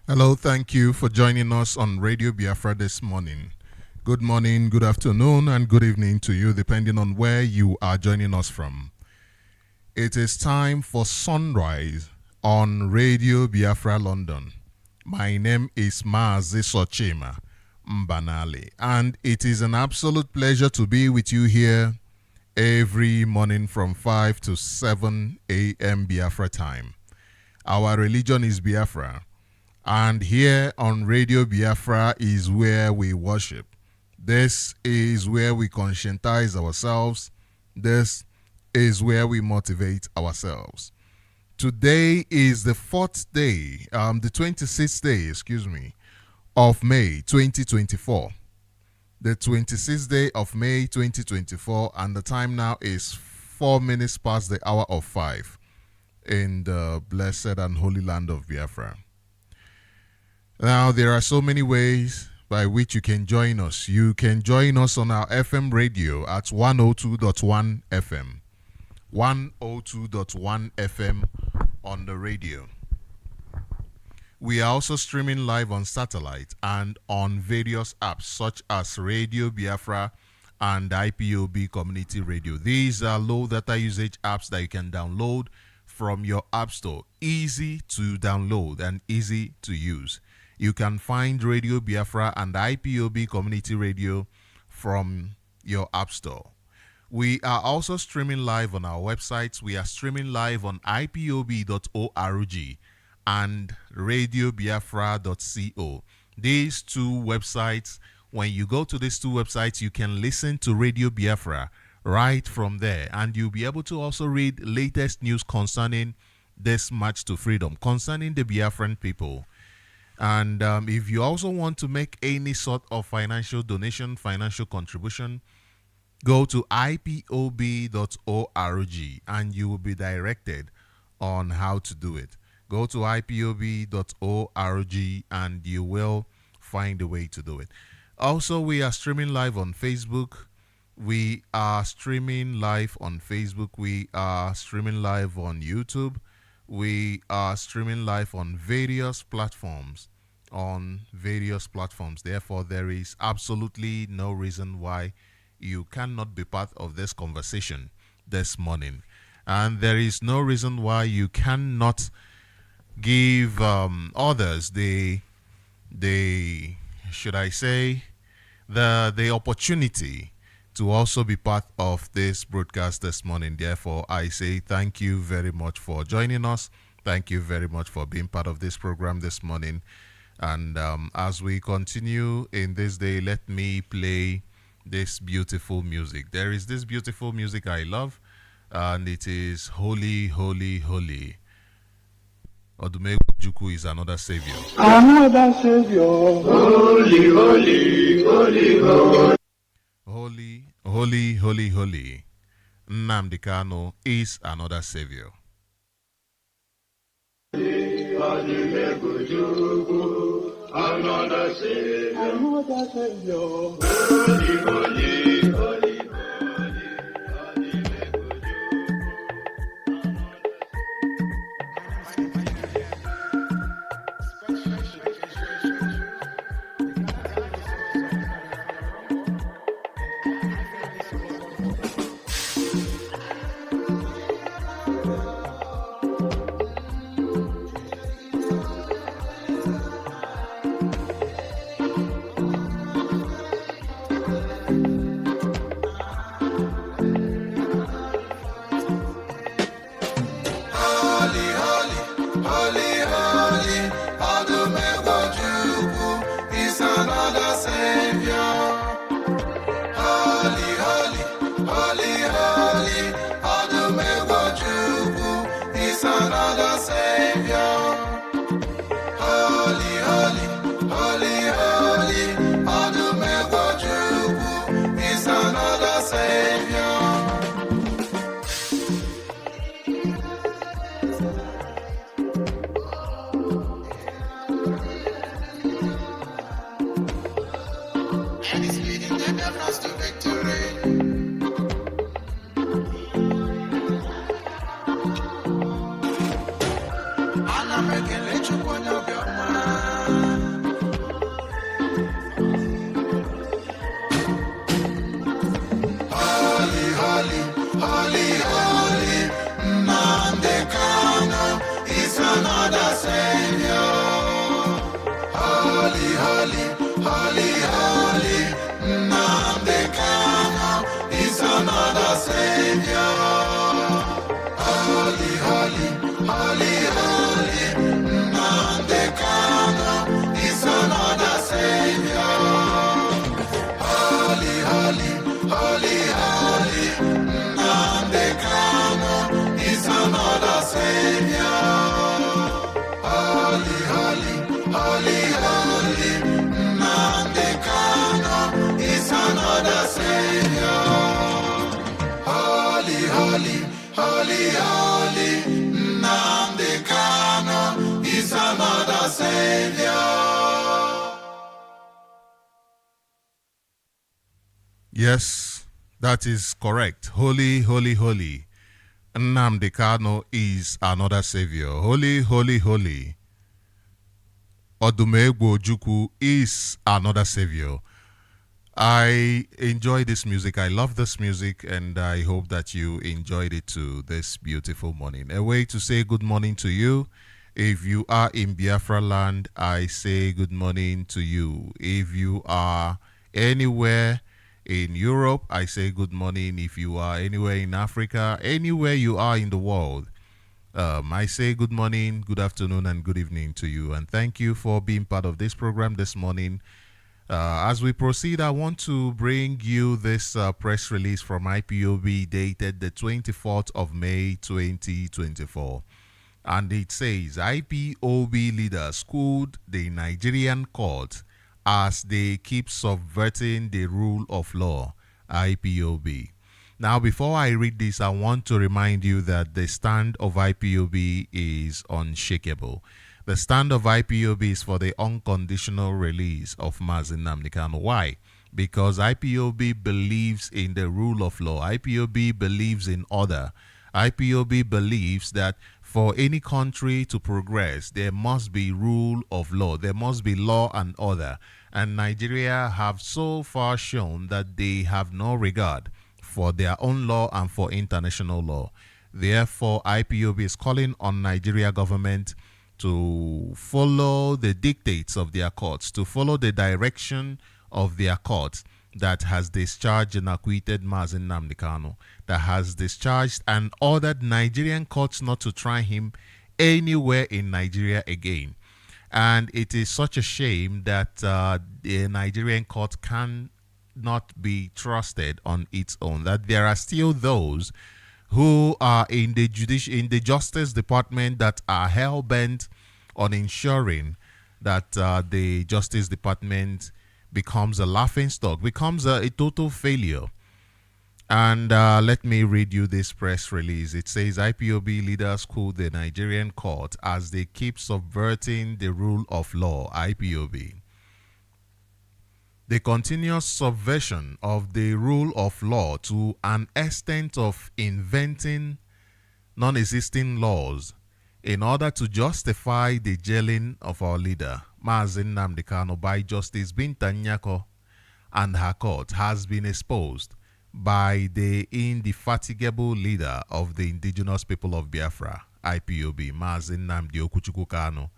Hello, thank you for joining us on Radio Biafra this morning. Good morning, good afternoon, and good evening to you, depending on where you are joining us from. It is time for Sunrise on Radio Biafra London. My name is Sochima, Mbanali, and it is an absolute pleasure to be with you here every morning from 5 to 7 a.m. Biafra time. Our religion is Biafra. And here on Radio Biafra is where we worship. This is where we conscientize ourselves. This is where we motivate ourselves. Today is the 26th day, of May 2024. The 26th day of May 2024, and the time now is 4 minutes past the hour of 5 in the blessed and holy land of Biafra. Now, there are so many ways by which you can join us. You can join us on our FM radio at 102.1 FM. 102.1 FM on the radio. We are also streaming live on satellite and on various apps such as Radio Biafra and IPOB Community Radio. These are low data usage apps that you can download from your app store. Easy to download and easy to use. You can find Radio Biafra and IPOB Community Radio from your app store. We are also streaming live on our websites. We are streaming live on ipob.org and radiobiafra.co. These two websites, when you go to these two websites, you can listen to Radio Biafra right from there. And you'll be able to also read latest news concerning this march to freedom, concerning the Biafran people. And if you also want to make any sort of financial donation, financial contribution, go to ipob.org and you will be directed on how to do it. Go to ipob.org and you will find a way to do it. Also, we are streaming live on Facebook. We are streaming live on Facebook. We are streaming live on YouTube. We are streaming live on various platforms. Therefore, there is absolutely no reason why you cannot be part of this conversation this morning. And there is no reason why you cannot give others the opportunity to also be part of this broadcast this morning. Therefore, I say thank you very much for joining us. Thank you very much for being part of this program this morning. And as we continue in this day, let me play this beautiful music. There is this beautiful music I love, and it is Holy, Holy, Holy. Odumegwu Juku is another savior. Another savior. Holy, holy, holy, holy. Holy, holy, holy, holy. Nnamdi Kanu is another savior. Another savior. Another savior. Holy, holy, holy. Ana mekele chukwu n'obiọma. Yes, that is correct. Holy, holy, holy. Nnamdi Kanu is another savior. Holy, holy, holy. Odumegwu Ojukwu is another savior. I enjoy this music. I love this music, and I hope that you enjoyed it too this beautiful morning. A way to say good morning to you. If you are in Biafra land, I say good morning to you. If you are anywhere in Europe, I say good morning. If you are anywhere in Africa, anywhere you are in the world, I say good morning, good afternoon, and good evening to you. And thank you for being part of this program this morning. As we proceed, I want to bring you this press release from IPOB dated the 24th of May 2024. And it says IPOB leaders schooled the Nigerian court as they keep subverting the rule of law. IPOB. Now, before I read this, I want to remind you that the stand of IPOB is unshakable. The stand of IPOB is for the unconditional release of Nnamdi Kanu. Why? Because IPOB believes in the rule of law. IPOB believes in order. IPOB believes that for any country to progress, there must be rule of law. There must be law and order. And Nigeria have so far shown that they have no regard for their own law and for international law. Therefore, IPOB is calling on Nigeria government to follow the dictates of their courts, to follow the direction of their courts that has discharged and acquitted Nnamdi Kanu, that has discharged and ordered Nigerian courts not to try him anywhere in Nigeria again. And it is such a shame that the Nigerian court cannot be trusted on its own, that there are still those who are in the Justice Department that are hell-bent on ensuring that the Justice Department becomes a laughingstock, becomes a total failure. And let me read you this press release. It says IPOB leaders schooled the Nigerian court as they keep subverting the rule of law. IPOB. The continuous subversion of the rule of law to an extent of inventing non-existing laws in order to justify the jailing of our leader, Nnamdi Kanu, by Justice Binta Nyako and her court has been exposed by the indefatigable leader of the indigenous people of Biafra, IPOB, Nnamdi Kanu,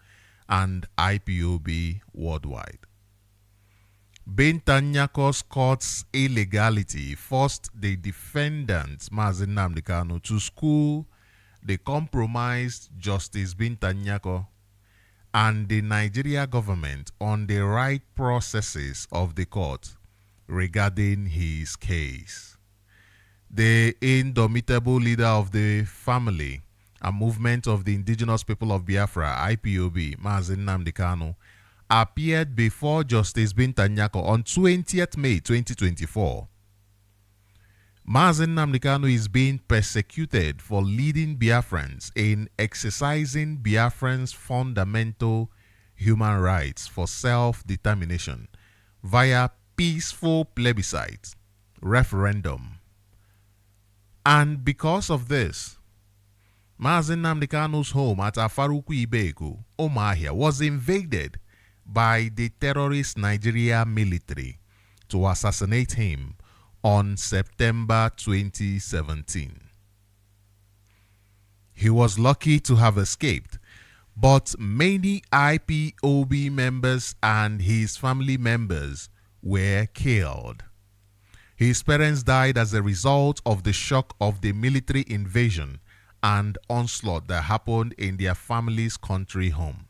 and IPOB worldwide. Binta Nyako's court's illegality forced the defendant, Nnamdi Kanu, to school the compromised Justice Binta Nyako and the Nigeria government on the right processes of the court regarding his case. The indomitable leader of the family and movement of the indigenous people of Biafra, IPOB, Nnamdi Kanu, appeared before Justice Binta Nyako on 20th May 2024. Nnamdi Kanu is being persecuted for leading Biafrans in exercising Biafrans' fundamental human rights for self-determination via peaceful plebiscite, referendum. And because of this, Nnamdi Kanu's home at Afaruku Ibeku, Omahia, was invaded by the terrorist Nigeria military to assassinate him on September 2017. He was lucky to have escaped, but many IPOB members and his family members were killed. His parents died as a result of the shock of the military invasion and onslaught that happened in their family's country home.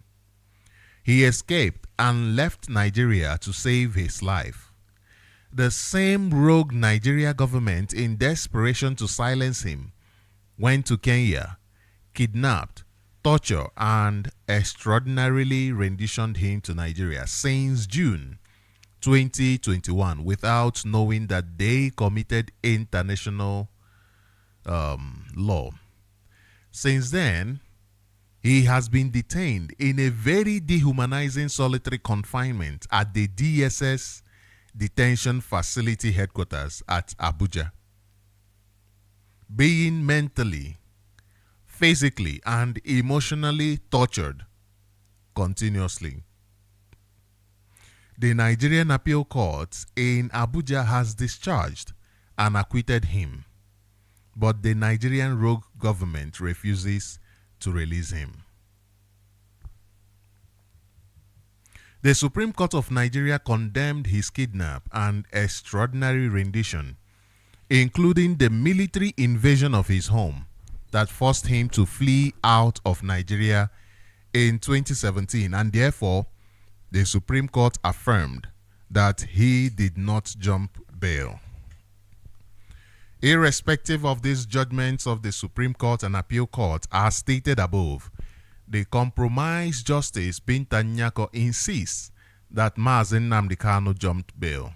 He escaped and left Nigeria to save his life. The same rogue Nigeria government, in desperation to silence him, went to Kenya, kidnapped, tortured, and extraordinarily renditioned him to Nigeria since June 2021 without knowing that they committed international law. Since then, he has been detained in a very dehumanizing solitary confinement at the DSS detention facility headquarters at Abuja, being mentally, physically, and emotionally tortured continuously. The Nigerian Appeal Court in Abuja has discharged and acquitted him, but the Nigerian rogue government refuses to release him. The Supreme Court of Nigeria condemned his kidnap and extraordinary rendition, including the military invasion of his home that forced him to flee out of Nigeria in 2017, and therefore the Supreme Court affirmed that he did not jump bail. Irrespective of these judgments of the Supreme Court and Appeal Court, as stated above, the compromise Justice Binta Nyako insists that Mazi Nnamdi Kanu jumped bail.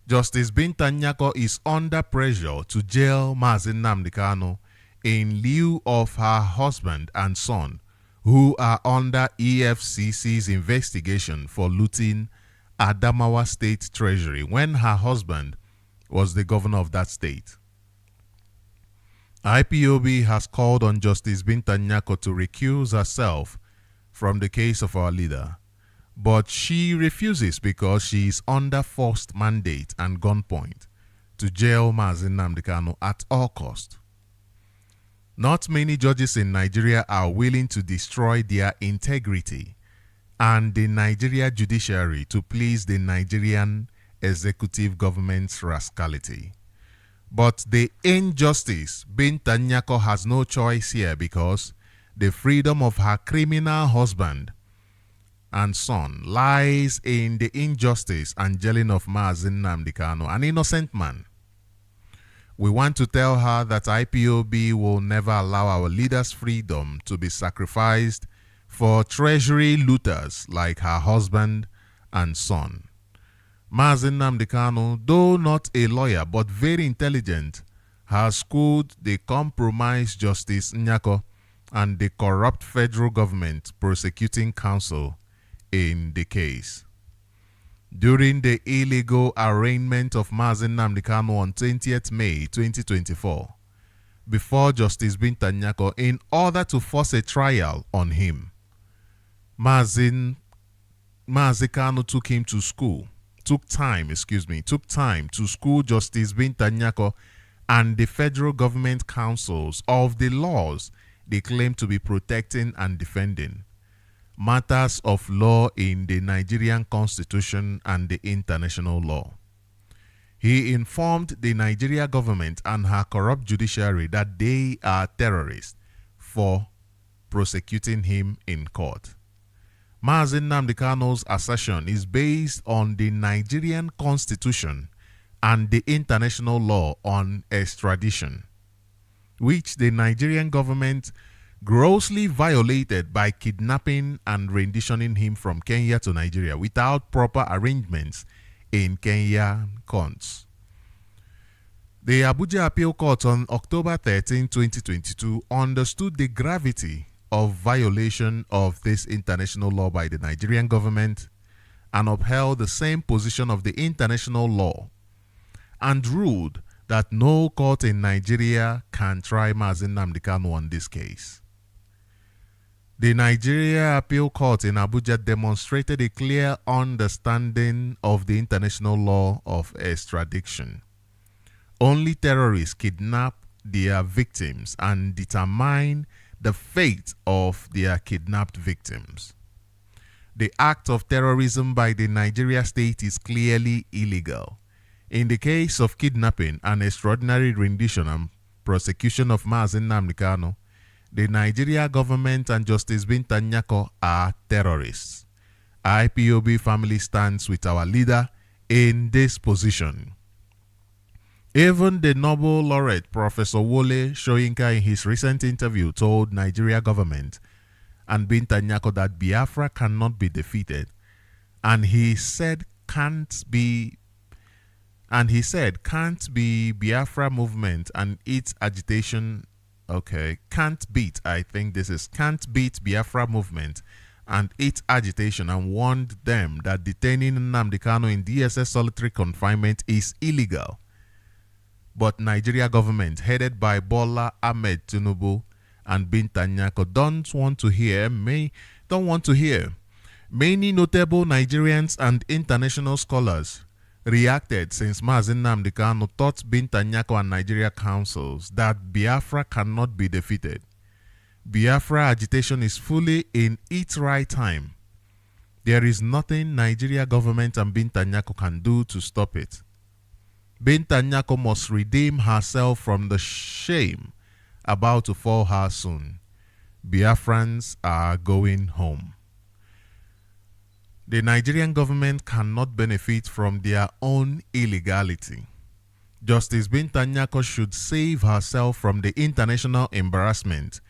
Justice Binta Nyako is under pressure to jail Mazi Nnamdi Kanu in lieu of her husband and son, who are under EFCC's investigation for looting Adamawa State Treasury when her husband was the governor of that state. IPOB has called on Justice Binta Nyako to recuse herself from the case of our leader, but she refuses because she is under forced mandate and gunpoint to jail Mazi Nnamdi Kanu at all cost. Not many judges in Nigeria are willing to destroy their integrity and the Nigeria judiciary to please the Nigerian executive government's rascality. But the injustice Binta Nyako has no choice here because the freedom of her criminal husband and son lies in the injustice and jailing of Mazi Nnamdi Kanu, an innocent man. We want to tell her that IPOB will never allow our leader's freedom to be sacrificed for treasury looters like her husband and son. Mazi Nnamdi Kanu, though not a lawyer but very intelligent, has schooled the compromised Justice Nyako and the corrupt federal government prosecuting counsel in the case. During the illegal arraignment of Mazi Nnamdi Kanu on 20th May 2024, before Justice Binta Nyako, in order to force a trial on him, Mazi Kanu took time to school Justice Binta Nyako and the federal government councils of the laws they claim to be protecting and defending, matters of law in the Nigerian Constitution and the international law. He informed the Nigeria government and her corrupt judiciary that they are terrorists for prosecuting him in court. Mazi Nnamdi Kanu's assertion is based on the Nigerian Constitution and the international law on extradition, which the Nigerian government grossly violated by kidnapping and renditioning him from Kenya to Nigeria without proper arrangements in Kenyan courts. The Abuja Appeal Court on October 13, 2022 understood the gravity of violation of this international law by the Nigerian government and upheld the same position of the international law and ruled that no court in Nigeria can try Mazi Nnamdi Kanu on this case. The Nigeria Appeal Court in Abuja demonstrated a clear understanding of the international law of extradition. Only terrorists kidnap their victims and determine the fate of their kidnapped victims. The act of terrorism by the Nigeria state is clearly illegal. In the case of kidnapping and extraordinary rendition and prosecution of Mazi Nnamdi Kanu, the Nigeria government and Justice Binta Nyako are terrorists. IPOB family stands with our leader in this position. Even the Nobel laureate Professor Wole Soyinka in his recent interview told Nigeria government and Binta Nyako that Biafra cannot be defeated, and he said can't be Biafra movement and its agitation can't beat Biafra movement and its agitation and warned them that detaining Nnamdi Kanu in DSS solitary confinement is illegal. But Nigeria government, headed by Bola Ahmed Tinubu and Binta Nyako, don't want to hear. Many notable Nigerians and international scholars reacted since Mazi Nnamdi Kanu taught Binta Nyako and Nigeria councils that Biafra cannot be defeated. Biafra agitation is fully in its right time. There is nothing Nigeria government and Binta Nyako can do to stop it. Binta Nyako must redeem herself from the shame about to fall her soon. Biafrans are going home. The Nigerian government cannot benefit from their own illegality. Justice Binta Nyako should save herself from the international embarrassment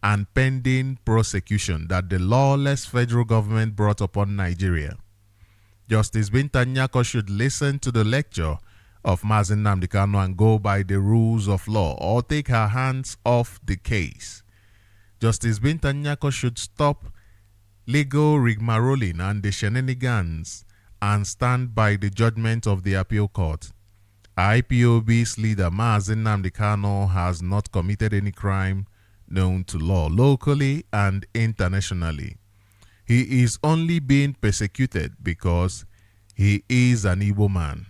and pending prosecution that the lawless federal government brought upon Nigeria. Justice Binta Nyako should listen to the lecture of Mazi Nnamdi Kanu and go by the rules of law, or take her hands off the case. Justice Binta Nyako should stop legal rigmaroling and the shenanigans and stand by the judgment of the appeal court. IPOB's leader Mazi Nnamdi Kanu has not committed any crime known to law locally and internationally. He is only being persecuted because he is an Igbo man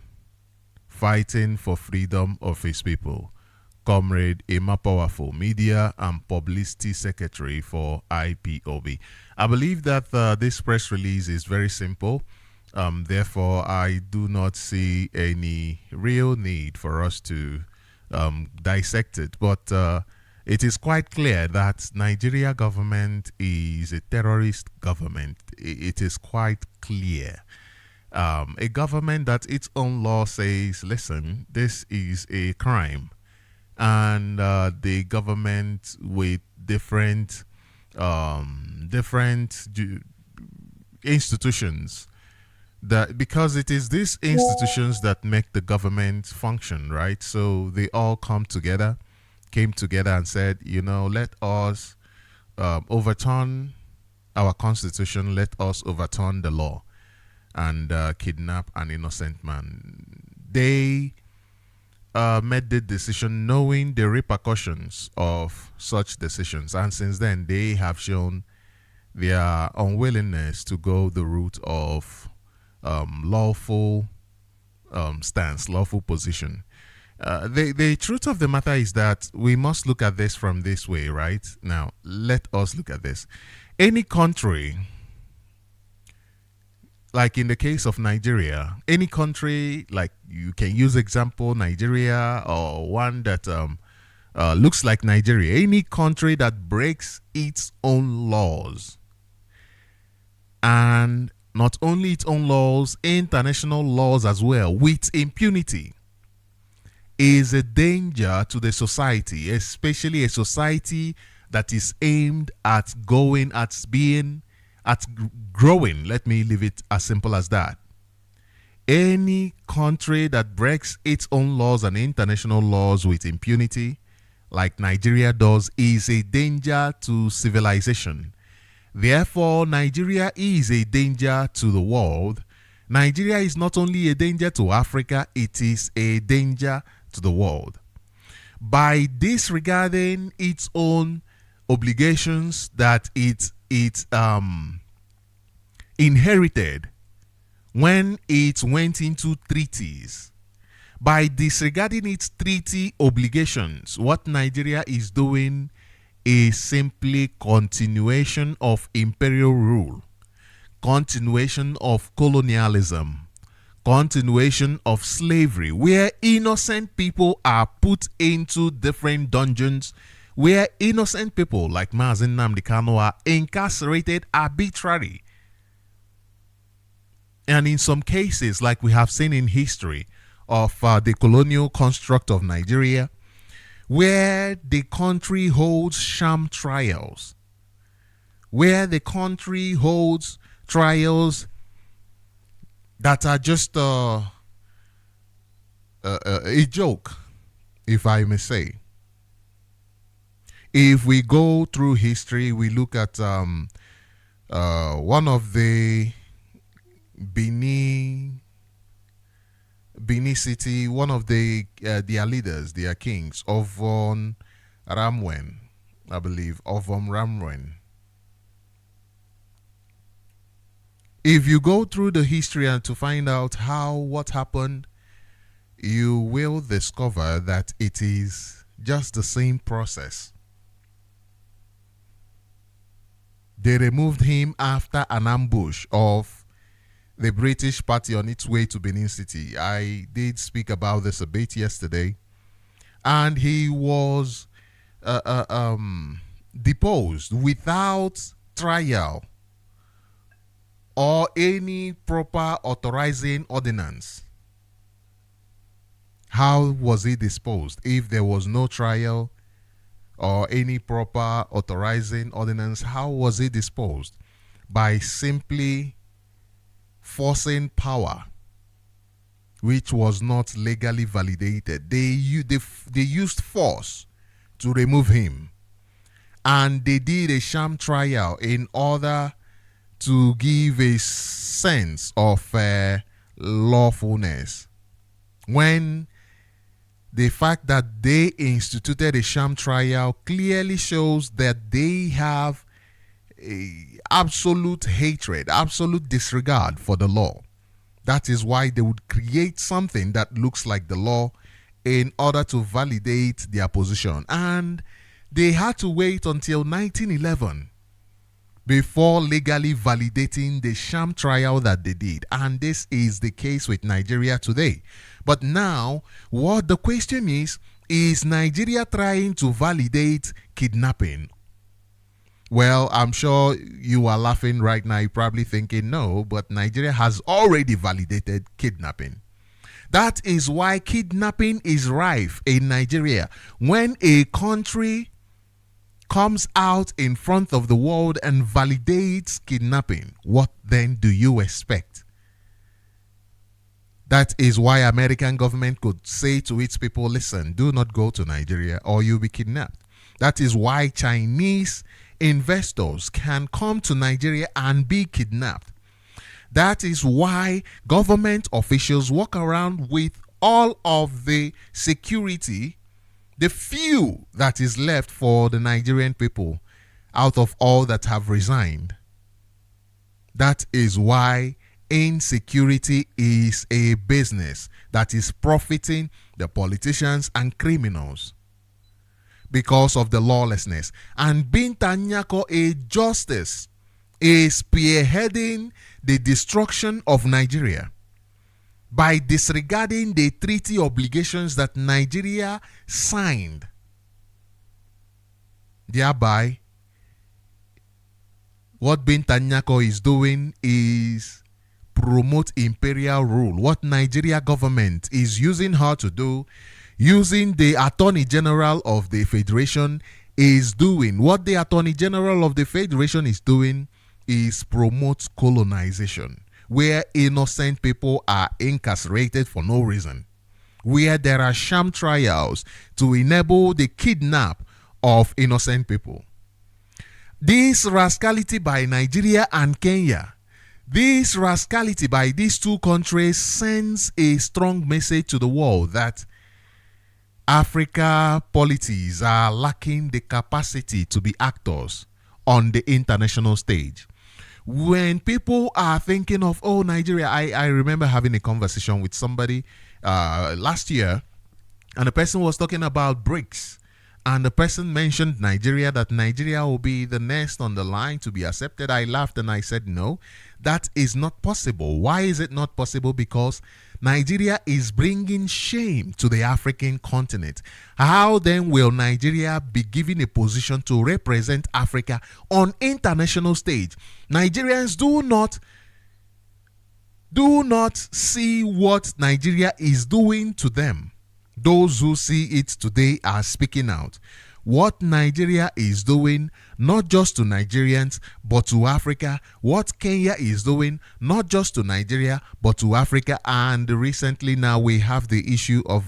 fighting for freedom of his people. Comrade Emma Powerful, Media and Publicity Secretary for IPOB. I believe that this press release is very simple. Therefore, I do not see any real need for us to dissect it. But it is quite clear that Nigeria government is a terrorist government. It is quite clear. A government that its own law says, listen, this is a crime. And the government with different institutions, that because it is these institutions that make the government function, right? So they all came together and said, let us overturn our constitution, let us overturn the law and kidnap an innocent man. They made the decision knowing the repercussions of such decisions, and since then they have shown their unwillingness to go the route of lawful stance, lawful position. The truth of the matter is that we must look at this from this way, right? Now, let us look at this. Any country, like in the case of Nigeria, any country, like you can use example Nigeria or one that looks like Nigeria, any country that breaks its own laws, and not only its own laws, international laws as well, with impunity, is a danger to the society, especially a society that is aimed at growing. Let me leave it as simple as that. Any country that breaks its own laws and international laws with impunity, like Nigeria does, is a danger to civilization. Therefore, Nigeria is a danger to the world. Nigeria is not only a danger to Africa, it is a danger to the world. By disregarding its own obligations that it inherited when it went into treaties, by disregarding its treaty obligations, what Nigeria is doing is simply continuation of imperial rule, continuation of colonialism, continuation of slavery, where innocent people are put into different dungeons, where innocent people like Mazi Nnamdi Kanu are incarcerated arbitrarily. And in some cases, like we have seen in history of the colonial construct of Nigeria, where the country holds sham trials, where the country holds trials that are just a joke, if I may say. If we go through history, we look at one of the Bini city, one of their leaders, their kings, Ovon Ramwen, I believe, Ovon Ramwen. If you go through the history and to find out what happened, you will discover that it is just the same process. They removed him after an ambush of the British party on its way to Benin City. I did speak about this a bit yesterday. And he was deposed without trial or any proper authorizing ordinance. How was he disposed if there was no trial or any proper authorizing ordinance? How was he disposed? By simply forcing power, which was not legally validated. They used force to remove him, and they did a sham trial in order to give a sense of lawfulness, when the fact that they instituted a sham trial clearly shows that they have a absolute hatred, absolute disregard for the law. That is why they would create something that looks like the law in order to validate their position. And they had to wait until 1911 before legally validating the sham trial that they did. And this is the case with Nigeria today. But now, what the question is Nigeria trying to validate kidnapping? Well, I'm sure you are laughing right now. You're probably thinking, no, but Nigeria has already validated kidnapping. That is why kidnapping is rife in Nigeria. When a country comes out in front of the world and validates kidnapping, what then do you expect? That is why American government could say to its people, listen, do not go to Nigeria or you'll be kidnapped. That is why Chinese investors can come to Nigeria and be kidnapped. That is why government officials walk around with all of the security, the few that is left for the Nigerian people out of all that have resigned. That is why insecurity is a business that is profiting the politicians and criminals because of the lawlessness. And Binta Nyako, a justice, is spearheading the destruction of Nigeria by disregarding the treaty obligations that Nigeria signed. Thereby, what Binta Nyako is doing is promote imperial rule. What Nigeria government is using her to do, using the Attorney General of the Federation is doing. What the Attorney General of the Federation is doing is promote colonization, where innocent people are incarcerated for no reason, where there are sham trials to enable the kidnap of innocent people. This rascality by Nigeria and Kenya, this rascality by these two countries sends a strong message to the world that Africa polities are lacking the capacity to be actors on the international stage. When people are thinking of, oh, Nigeria, I remember having a conversation with somebody last year, and the person was talking about BRICS. And the person mentioned Nigeria, that Nigeria will be the next on the line to be accepted. I laughed and I said, no, that is not possible. Why is it not possible? Because Nigeria is bringing shame to the African continent. How then will Nigeria be given a position to represent Africa on international stage? Nigerians do not see what Nigeria is doing to them. Those who see it today are speaking out. What Nigeria is doing, not just to Nigerians, but to Africa. What Kenya is doing, not just to Nigeria, but to Africa. And recently now we have the issue of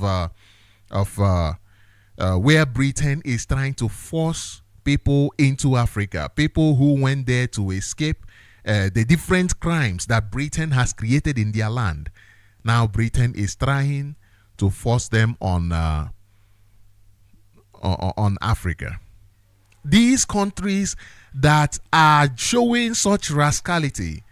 where Britain is trying to force people into Africa, people who went there to escape the different crimes that Britain has created in their land. Now Britain is trying to force them on Africa. These countries that are showing such rascality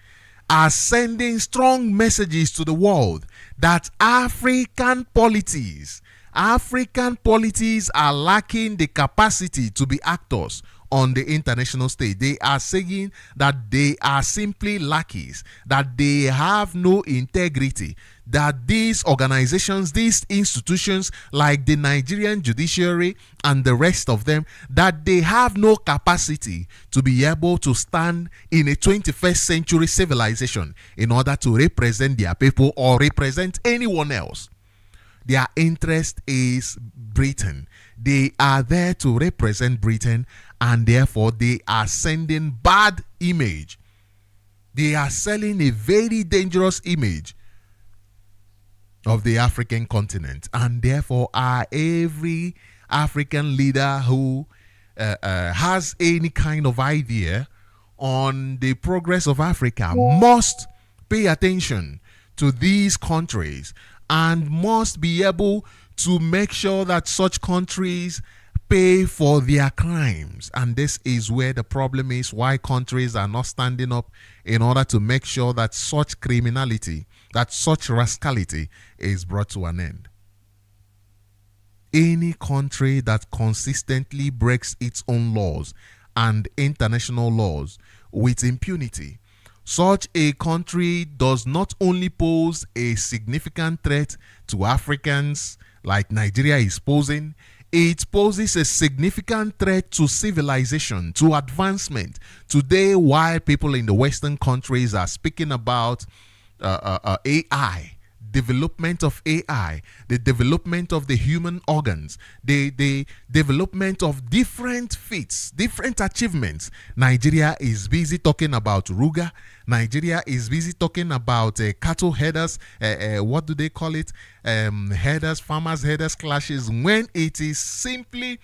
are sending strong messages to the world that African polities are lacking the capacity to be actors on the international stage. They are saying that they are simply lackeys, that they have no integrity, that these organizations, these institutions like the Nigerian judiciary and the rest of them, that they have no capacity to be able to stand in a 21st century civilization in order to represent their people or represent anyone else. Their interest is Britain. They are there to represent Britain, and therefore they are sending bad image. They are selling a very dangerous image of the African continent, and therefore every African leader who has any kind of idea on the progress of Africa must pay attention to these countries and must be able to make sure that such countries pay for their crimes. And this is where the problem is, why countries are not standing up in order to make sure that such criminality, that such rascality is brought to an end. Any country that consistently breaks its own laws and international laws with impunity, such a country does not only pose a significant threat to Africans like Nigeria is posing, it poses a significant threat to civilization, to advancement. Today, while people in the Western countries are speaking about AI, development of AI, the development of the human organs, the development of different feats, different achievements, Nigeria is busy talking about Ruga. Nigeria is busy talking about cattle headers, what do they call it? Headers, farmers headers clashes, when it is simply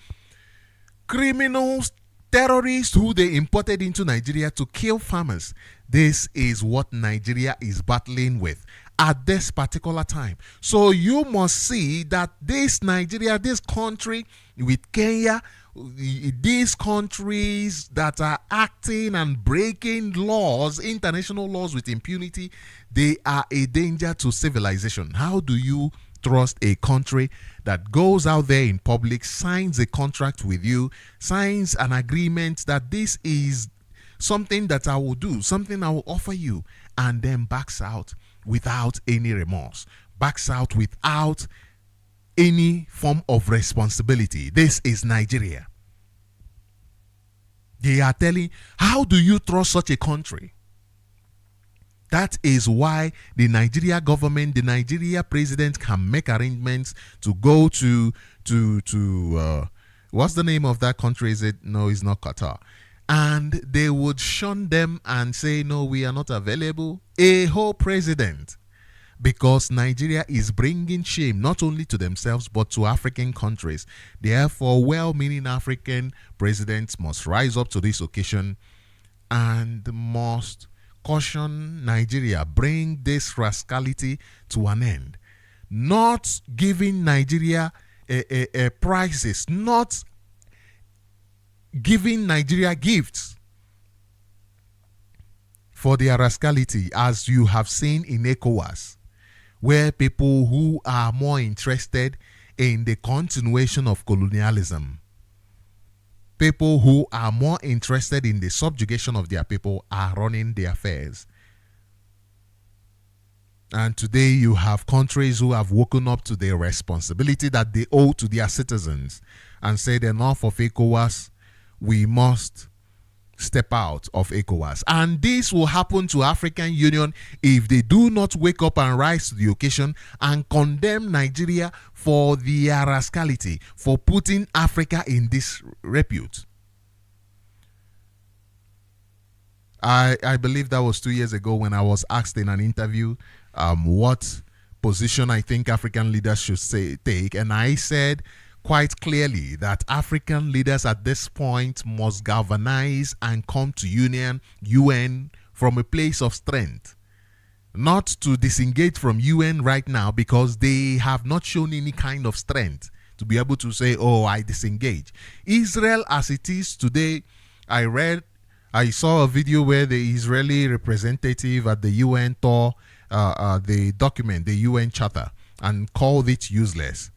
criminals, terrorists who they imported into Nigeria to kill farmers. This is what Nigeria is battling with at this particular time. So you must see that this Nigeria, this country with Kenya, these countries that are acting and breaking laws, international laws with impunity, they are a danger to civilization. How do you trust a country that goes out there in public, signs a contract with you, signs an agreement that this is something that I will do, something I will offer you, and then backs out without any remorse, backs out without any form of responsibility? This is Nigeria. They are telling, how do you trust such a country? That is why the Nigeria government, the Nigeria president can make arrangements to go to what's the name of that country? Is it? No, it's not Qatar. And they would shun them and say, no, we are not available. A whole president. Because Nigeria is bringing shame not only to themselves but to African countries. Therefore, well-meaning African presidents must rise up to this occasion and must caution Nigeria, bring this rascality to an end. Not giving Nigeria a prizes, not giving Nigeria gifts for their rascality, as you have seen in ECOWAS, where people who are more interested in the continuation of colonialism, people who are more interested in the subjugation of their people, are running the affairs. And today you have countries who have woken up to the responsibility that they owe to their citizens and said, enough of ECOWAS, we must step out of ECOWAS. And this will happen to African Union if they do not wake up and rise to the occasion and condemn Nigeria for their rascality, for putting Africa in disrepute. I believe that was 2 years ago when I was asked in an interview what position I think African leaders should take, and I said quite clearly that African leaders at this point must galvanize and come to UN from a place of strength. Not to disengage from UN right now because they have not shown any kind of strength to be able to say, oh, I disengage. Israel as it is today, I saw a video where the Israeli representative at the UN tore the document, the UN Charter, and called it useless.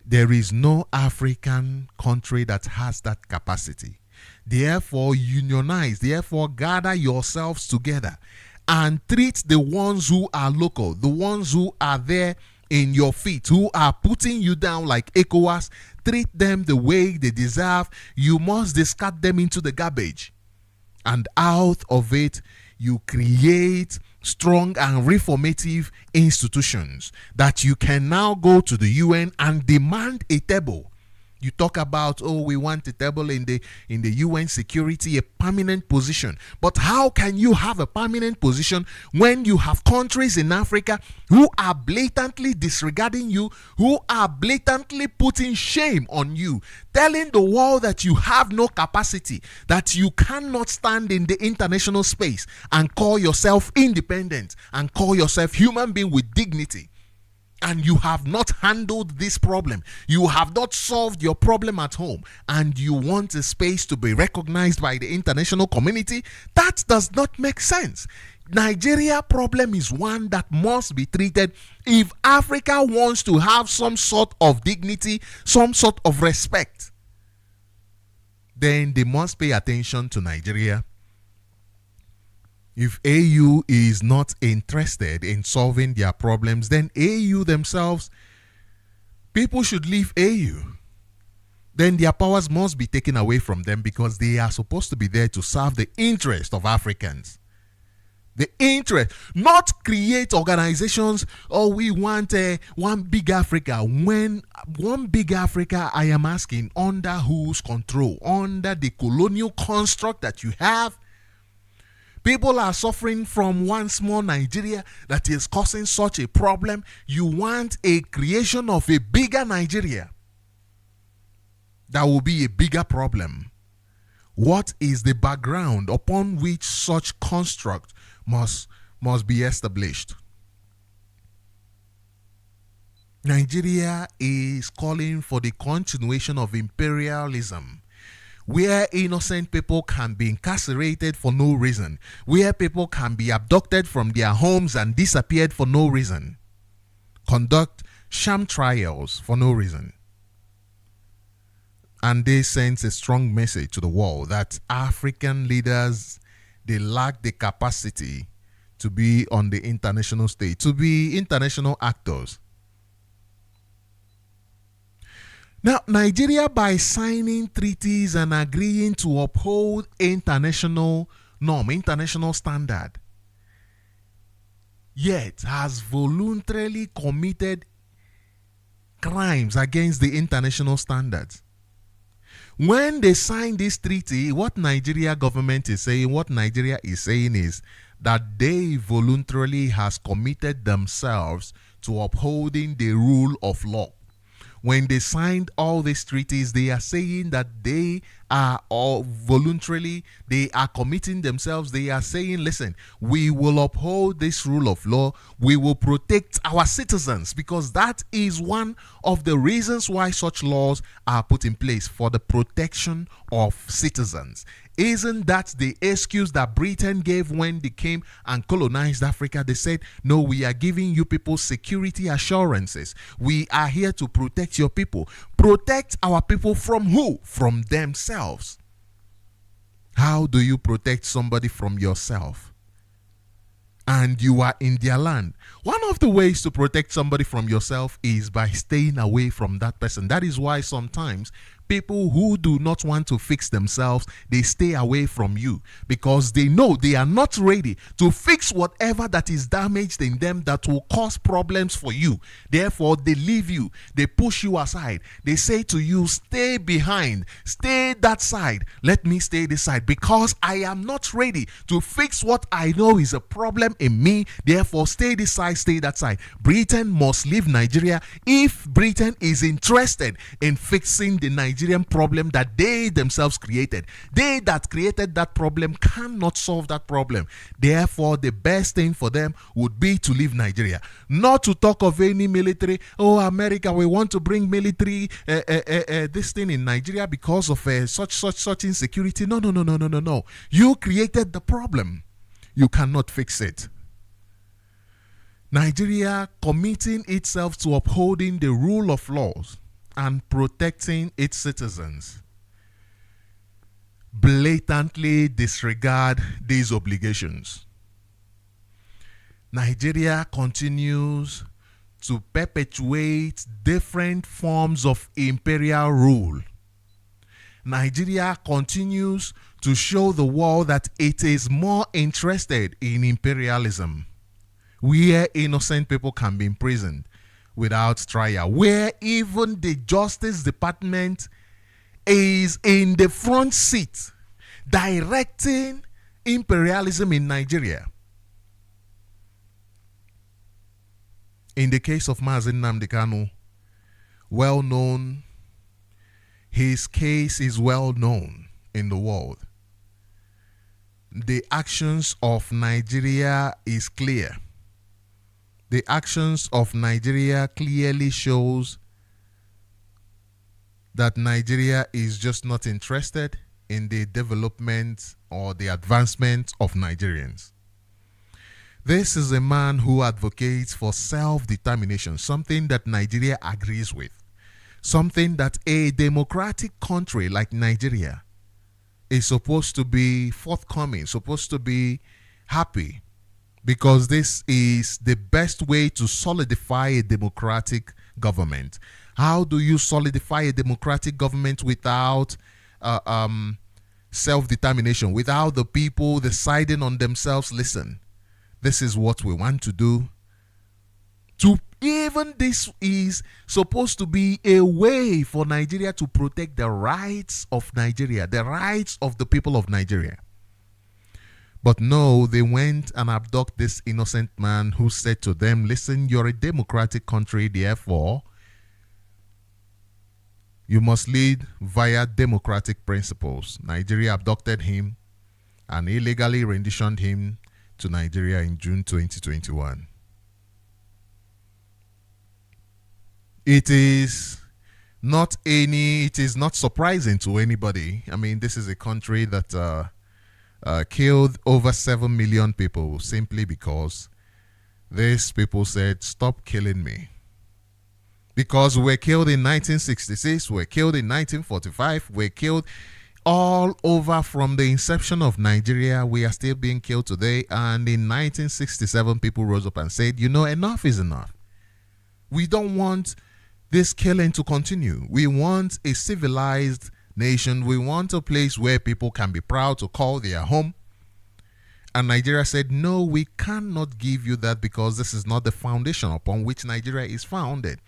There is no African country that has that capacity. Therefore, unionize, therefore, gather yourselves together and treat the ones who are local, the ones who are there in your feet, who are putting you down like ECOWAS. Treat them the way they deserve. You must discard them into the garbage. And out of it, you create strong and reformative institutions that you can now go to the UN and demand a table. You talk about, oh, we want a table in the UN security, a permanent position. But how can you have a permanent position when you have countries in Africa who are blatantly disregarding you, who are blatantly putting shame on you, telling the world that you have no capacity, that you cannot stand in the international space and call yourself independent and call yourself human being with dignity? And you have not handled this problem. You have not solved your problem at home. And you want a space to be recognized by the international community? That does not make sense. Nigeria problem is one that must be treated if Africa wants to have some sort of dignity, some sort of respect. Then they must pay attention to Nigeria. If AU is not interested in solving their problems, then AU themselves, people should leave AU. Then their powers must be taken away from them because they are supposed to be there to serve the interest of Africans. The interest, not create organizations, oh, we want one big Africa. When one big Africa, I am asking, under whose control? Under the colonial construct that you have? People are suffering from one small Nigeria that is causing such a problem. You want a creation of a bigger Nigeria. That will be a bigger problem. What is the background upon which such construct must be established? Nigeria is calling for the continuation of imperialism, where innocent people can be incarcerated for no reason, where people can be abducted from their homes and disappeared for no reason, conduct sham trials for no reason. And this sends a strong message to the world that African leaders, they lack the capacity to be on the international stage, to be international actors. Now, Nigeria, by signing treaties and agreeing to uphold international norm, international standard, yet has voluntarily committed crimes against the international standards. When they sign this treaty, what Nigeria government is saying, what Nigeria is saying is that they voluntarily has committed themselves to upholding the rule of law. When they signed all these treaties, they are saying that they are all voluntarily, they are committing themselves. They are saying, listen, we will uphold this rule of law. We will protect our citizens, because that is one of the reasons why such laws are put in place, for the protection of citizens. Isn't that the excuse that Britain gave when they came and colonized Africa? They said, no, we are giving you people security assurances. We are here to protect your people. Protect our people from who? From themselves. How do you protect somebody from yourself? And you are in their land. One of the ways to protect somebody from yourself is by staying away from that person. That is why sometimes People who do not want to fix themselves, they stay away from you because they know they are not ready to fix whatever that is damaged in them that will cause problems for you. Therefore, they leave you. They push you aside. They say to you, stay behind. Stay that side. Let me stay this side because I am not ready to fix what I know is a problem in me. Therefore, stay this side, stay that side. Britain must leave Nigeria if Britain is interested in fixing the Nigerian problem that they themselves created. They that created that problem cannot solve that problem. Therefore, the best thing for them would be to leave Nigeria. Not to talk of any military. Oh, America, we want to bring military this thing in Nigeria because of such insecurity. No. You created the problem. You cannot fix it. Nigeria committing itself to upholding the rule of laws and protecting its citizens blatantly disregard these obligations. Nigeria continues to perpetuate different forms of imperial rule. Nigeria continues to show the world that it is more interested in imperialism, where innocent people can be imprisoned without trial, where even the Justice Department is in the front seat directing imperialism in Nigeria. In the case of Nnamdi Kanu, well known, his case is well known in the world. The actions of Nigeria is clear. The actions of Nigeria clearly shows that Nigeria is just not interested in the development or the advancement of Nigerians. This is a man who advocates for self-determination, something that Nigeria agrees with, something that a democratic country like Nigeria is supposed to be forthcoming, supposed to be happy, because this is the best way to solidify a democratic government. How do you solidify a democratic government without self-determination, without the people deciding on themselves? Listen, this is what we want to do. Even this is supposed to be a way for Nigeria to protect the rights of Nigeria, the rights of the people of Nigeria. But no, they went and abducted this innocent man who said to them, listen, you're a democratic country, therefore you must lead via democratic principles. Nigeria abducted him and illegally renditioned him to Nigeria in June 2021. It is not surprising to anybody. I mean, this is a country that killed over 7 million people simply because these people said, stop killing me. Because we're killed in 1966, we're killed in 1945, we're killed all over from the inception of Nigeria. We are still being killed today. And in 1967, people rose up and said, you know, enough is enough. We don't want this killing to continue. We want a civilized nation. We want a place where people can be proud to call their home. And Nigeria said, no, we cannot give you that because this is not the foundation upon which Nigeria is founded.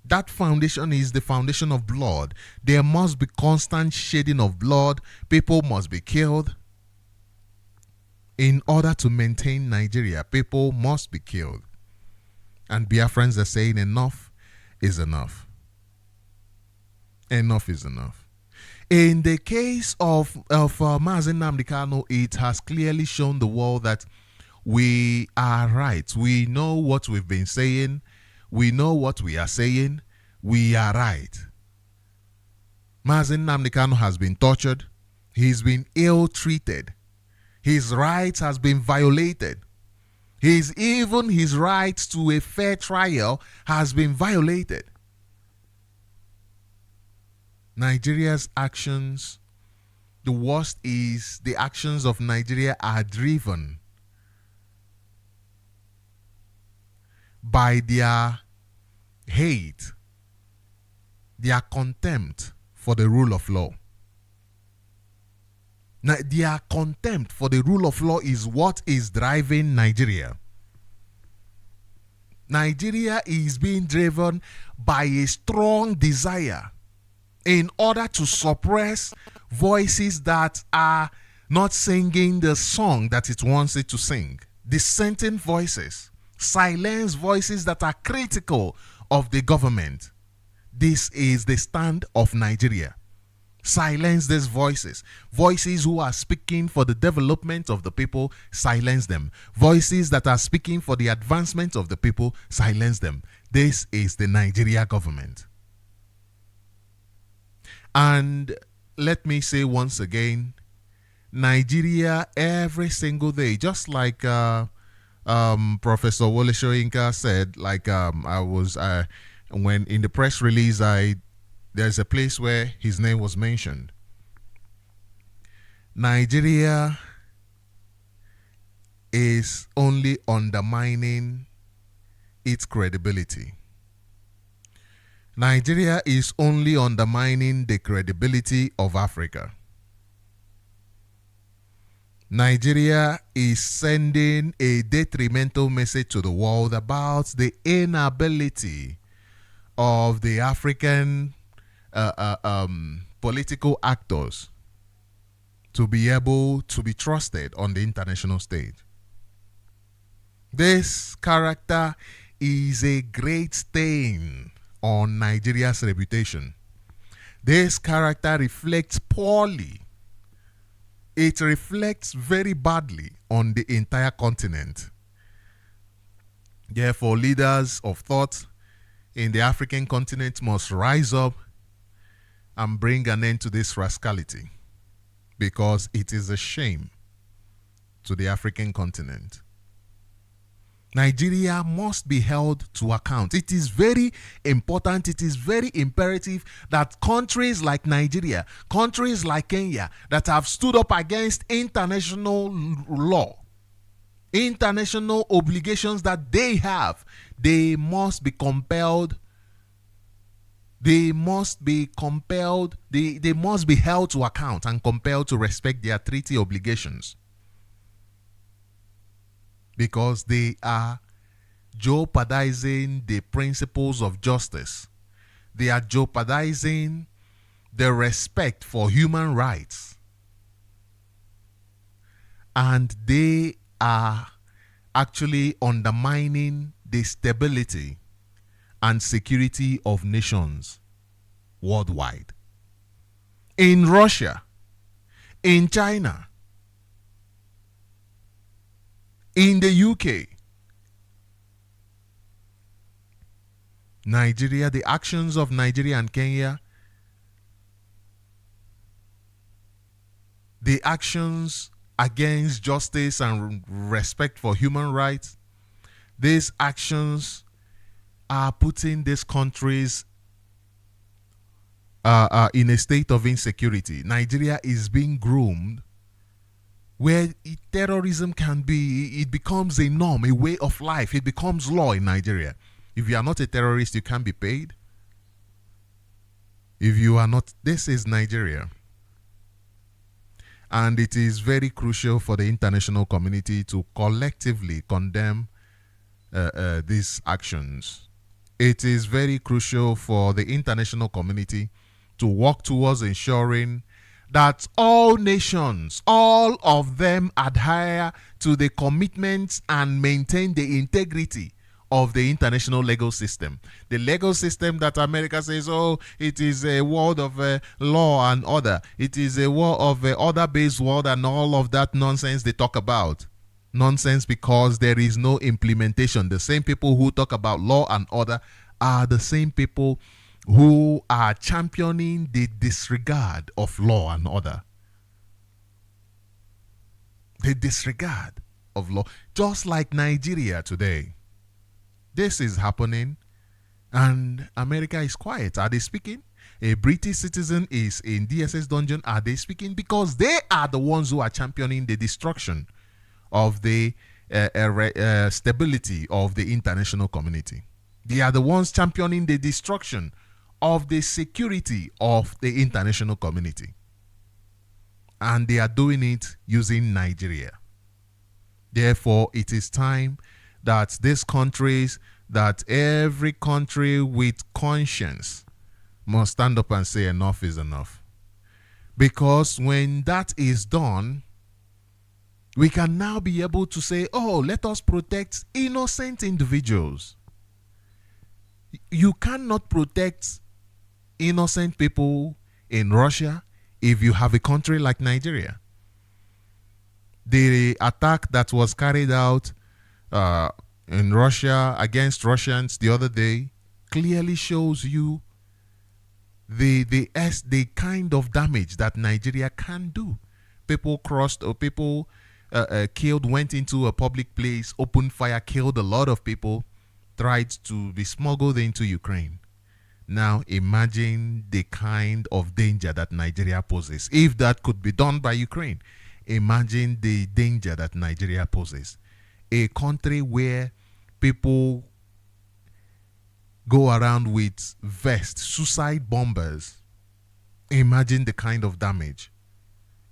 That foundation is the foundation of blood. There must be constant shedding of blood. People must be killed. In order to maintain Nigeria, people must be killed. And Biafrans are saying enough is enough. Enough is enough. In the case of Nnamdi Kanu, it has clearly shown the world that we are right. We know what we've been saying. We know what we are saying. We are right. Nnamdi Kanu has been tortured. He's been ill-treated. His rights has been violated. Even his rights to a fair trial has been violated. Nigeria's actions, the worst is the actions of Nigeria are driven by their hate, their contempt for the rule of law. Now, their contempt for the rule of law is what is driving Nigeria. Nigeria is being driven by a strong desire in order to suppress voices that are not singing the song that it wants it to sing. Dissenting voices, silence voices that are critical of the government. This is the stand of Nigeria. Silence these voices. Voices who are speaking for the development of the people, silence them. Voices that are speaking for the advancement of the people, silence them. This is the Nigeria government. And let me say once again, Nigeria every single day, just like Professor Wole Soyinka said, like when in the press release, there's a place where his name was mentioned. Nigeria is only undermining its credibility. Nigeria is only undermining the credibility of Africa. Nigeria is sending a detrimental message to the world about the inability of the African political actors to be able to be trusted on the international stage. This character is a great stain on Nigeria's reputation. This character reflects poorly. It reflects very badly on the entire continent. Therefore, leaders of thought in the African continent must rise up and bring an end to this rascality, because it is a shame to the African continent. Nigeria must be held to account. It is very important, it is very imperative that countries like Nigeria, countries like Kenya that have stood up against international law, international obligations that they have, they must be compelled. They must be compelled, they must be held to account and compelled to respect their treaty obligations, because they are jeopardizing the principles of justice. They are jeopardizing the respect for human rights. And they are actually undermining the stability and security of nations worldwide. In Russia, in China, in the UK, Nigeria, the actions of Nigeria and Kenya, the actions against justice and respect for human rights, these actions are putting these countries in a state of insecurity. Nigeria is being groomed where terrorism can be, it becomes a norm, a way of life. It becomes law in Nigeria. If you are not a terrorist, you can't be paid. If you are not, this is Nigeria. And it is very crucial for the international community to collectively condemn these actions. It is very crucial for the international community to work towards ensuring that all nations, all of them, adhere to the commitments and maintain the integrity of the international legal system. The legal system that America says, oh, it is a world of law and order. It is a world of order-based world and all of that nonsense they talk about. Nonsense, because there is no implementation. The same people who talk about law and order are the same people who are championing the disregard of law and order. The disregard of law. Just like Nigeria today. This is happening and America is quiet. Are they speaking? A British citizen is in DSS dungeon. Are they speaking? Because they are the ones who are championing the destruction of the stability of the international community. They are the ones championing the destruction of the security of the international community. And they are doing it using Nigeria. Therefore, it is time that these countries, that every country with conscience must stand up and say enough is enough. Because when that is done, we can now be able to say, oh, let us protect innocent individuals. You cannot protect innocent people in Russia if you have a country like Nigeria. The attack that was carried out in Russia against Russians the other day clearly shows you the kind of damage that Nigeria can do. People crossed, or people killed, went into a public place, opened fire, killed a lot of people, tried to be smuggled into Ukraine. Now imagine the kind of danger that Nigeria poses. If that could be done by Ukraine, imagine the danger that Nigeria poses. A country where people go around with vests, suicide bombers. Imagine the kind of damage.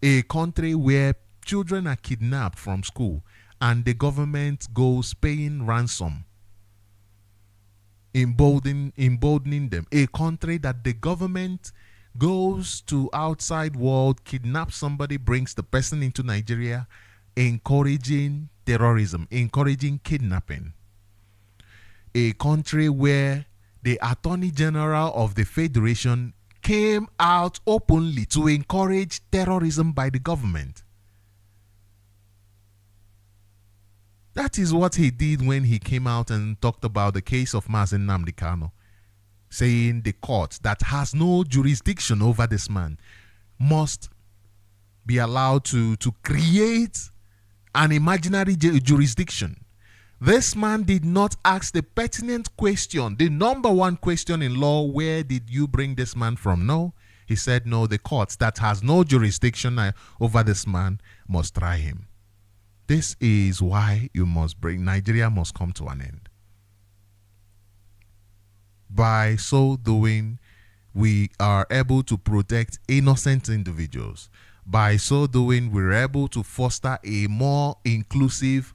A country where children are kidnapped from school and the government goes paying ransom, emboldening them. A country that the government goes to outside world, kidnaps somebody, brings the person into Nigeria, encouraging terrorism, encouraging kidnapping. A country where the Attorney General of the Federation came out openly to encourage terrorism by the government. That is what he did when he came out and talked about the case of Nnamdi Kanu, saying the court that has no jurisdiction over this man must be allowed to create an imaginary jurisdiction. This man did not ask the pertinent question, the number one question in law: where did you bring this man from? No, he said, no, the court that has no jurisdiction over this man must try him. This is why Nigeria must come to an end. By so doing, we are able to protect innocent individuals. By so doing, we're able to foster a more inclusive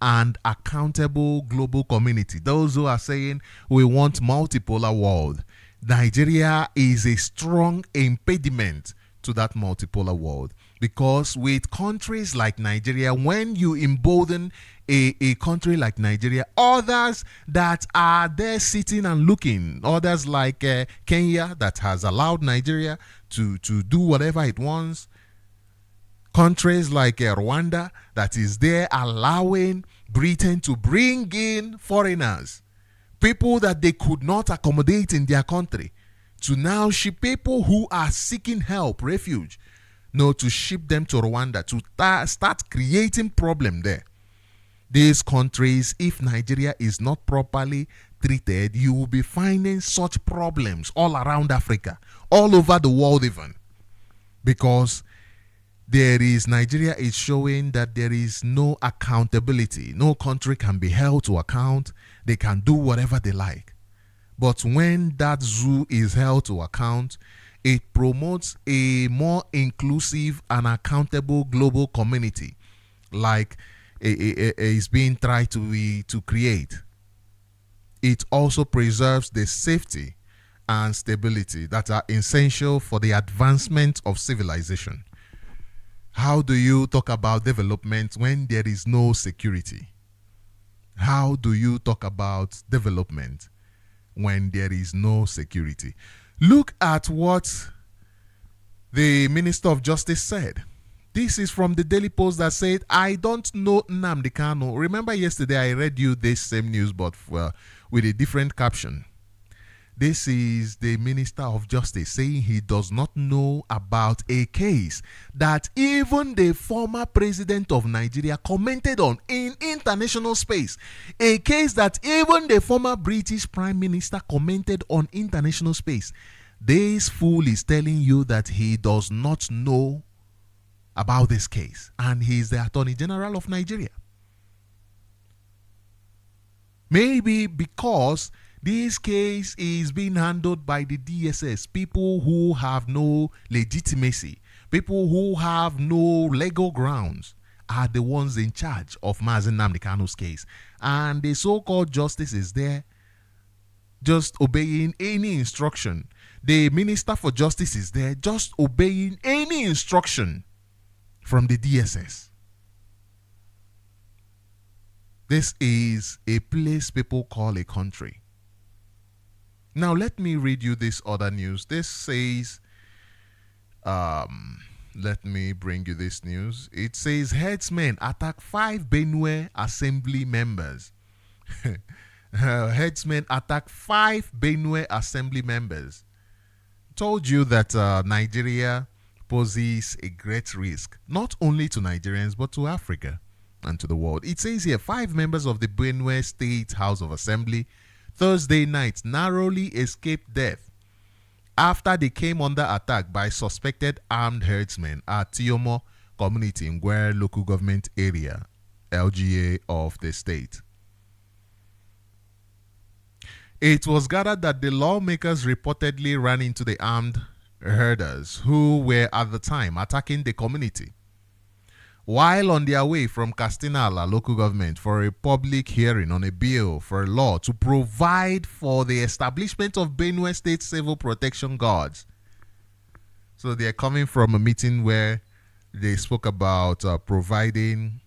and accountable global community. Those who are saying we want multipolar world, Nigeria is a strong impediment to that multipolar world. Because with countries like Nigeria, when you embolden a country like Nigeria, others that are there sitting and looking, others like Kenya that has allowed Nigeria to do whatever it wants, countries like Rwanda that is there allowing Britain to bring in foreigners, people that they could not accommodate in their country, to now ship people who are seeking help, refuge, to ship them to Rwanda, to start creating problem there. These countries, if Nigeria is not properly treated, you will be finding such problems all around Africa, all over the world even. Because Nigeria is showing that there is no accountability. No country can be held to account. They can do whatever they like. But when that zoo is held to account, it promotes a more inclusive and accountable global community, like is being tried to create. It also preserves the safety and stability that are essential for the advancement of civilization. How do you talk about development when there is no security? How do you talk about development when there is no security? Look at what the Minister of Justice said. This is from the Daily Post that said, I don't know Nnamdi Kanu. Remember yesterday I read you this same news but with a different caption. This is the Minister of Justice saying he does not know about a case that even the former president of Nigeria commented on in international space. A case that even the former British Prime Minister commented on international space. This fool is telling you that he does not know about this case, and he is the Attorney General of Nigeria. Maybe because This case is being handled by the DSS, people who have no legitimacy, people who have no legal grounds are the ones in charge of Nnamdi Kanu's case. And the so-called justice is there just obeying any instruction. The Minister for Justice is there just obeying any instruction from the DSS. This is a place people call a country. Now let me read you this other news. This says, let me bring you this news. It says herdsmen attack 5 Benue Assembly members. Herdsmen attack 5 Benue Assembly members. Told you that Nigeria poses a great risk, not only to Nigerians, but to Africa and to the world. It says here, 5 members of the Benue State House of Assembly Thursday night narrowly escaped death after they came under attack by suspected armed herdsmen at Tiomo community in Gwere local government area, LGA of the state. It was gathered that the lawmakers reportedly ran into the armed herders who were at the time attacking the community while on their way from Castinala local government for a public hearing on a bill for a law to provide for the establishment of Benue State Civil Protection Guards. So they're coming from a meeting where they spoke about providing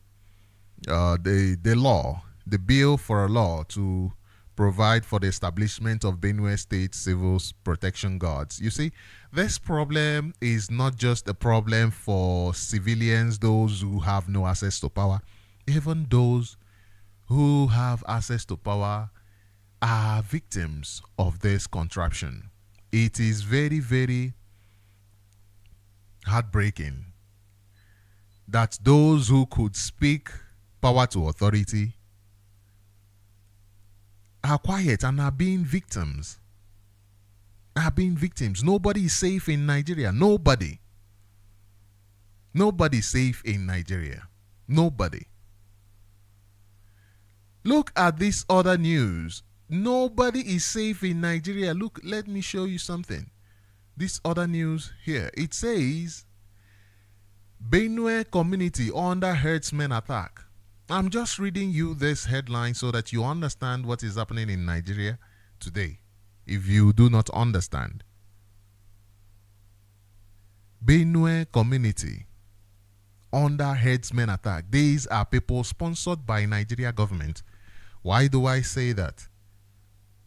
the law, the bill for a law to provide for the establishment of Benue State Civil Protection Guards. You see, this problem is not just a problem for civilians, those who have no access to power. Even those who have access to power are victims of this contraption. It is very, very heartbreaking that those who could speak power to authority are quiet and are being victims. Nobody is safe in Nigeria. Nobody is safe in Nigeria. Nobody. Look at this other news. Nobody is safe in Nigeria. Look, let me show you something. This other news here. It says Benue community under herdsmen attack. I'm just reading you this headline so that you understand what is happening in Nigeria today. If you do not understand, Benue community under herdsmen attack. These are people sponsored by Nigeria government. Why do I say that?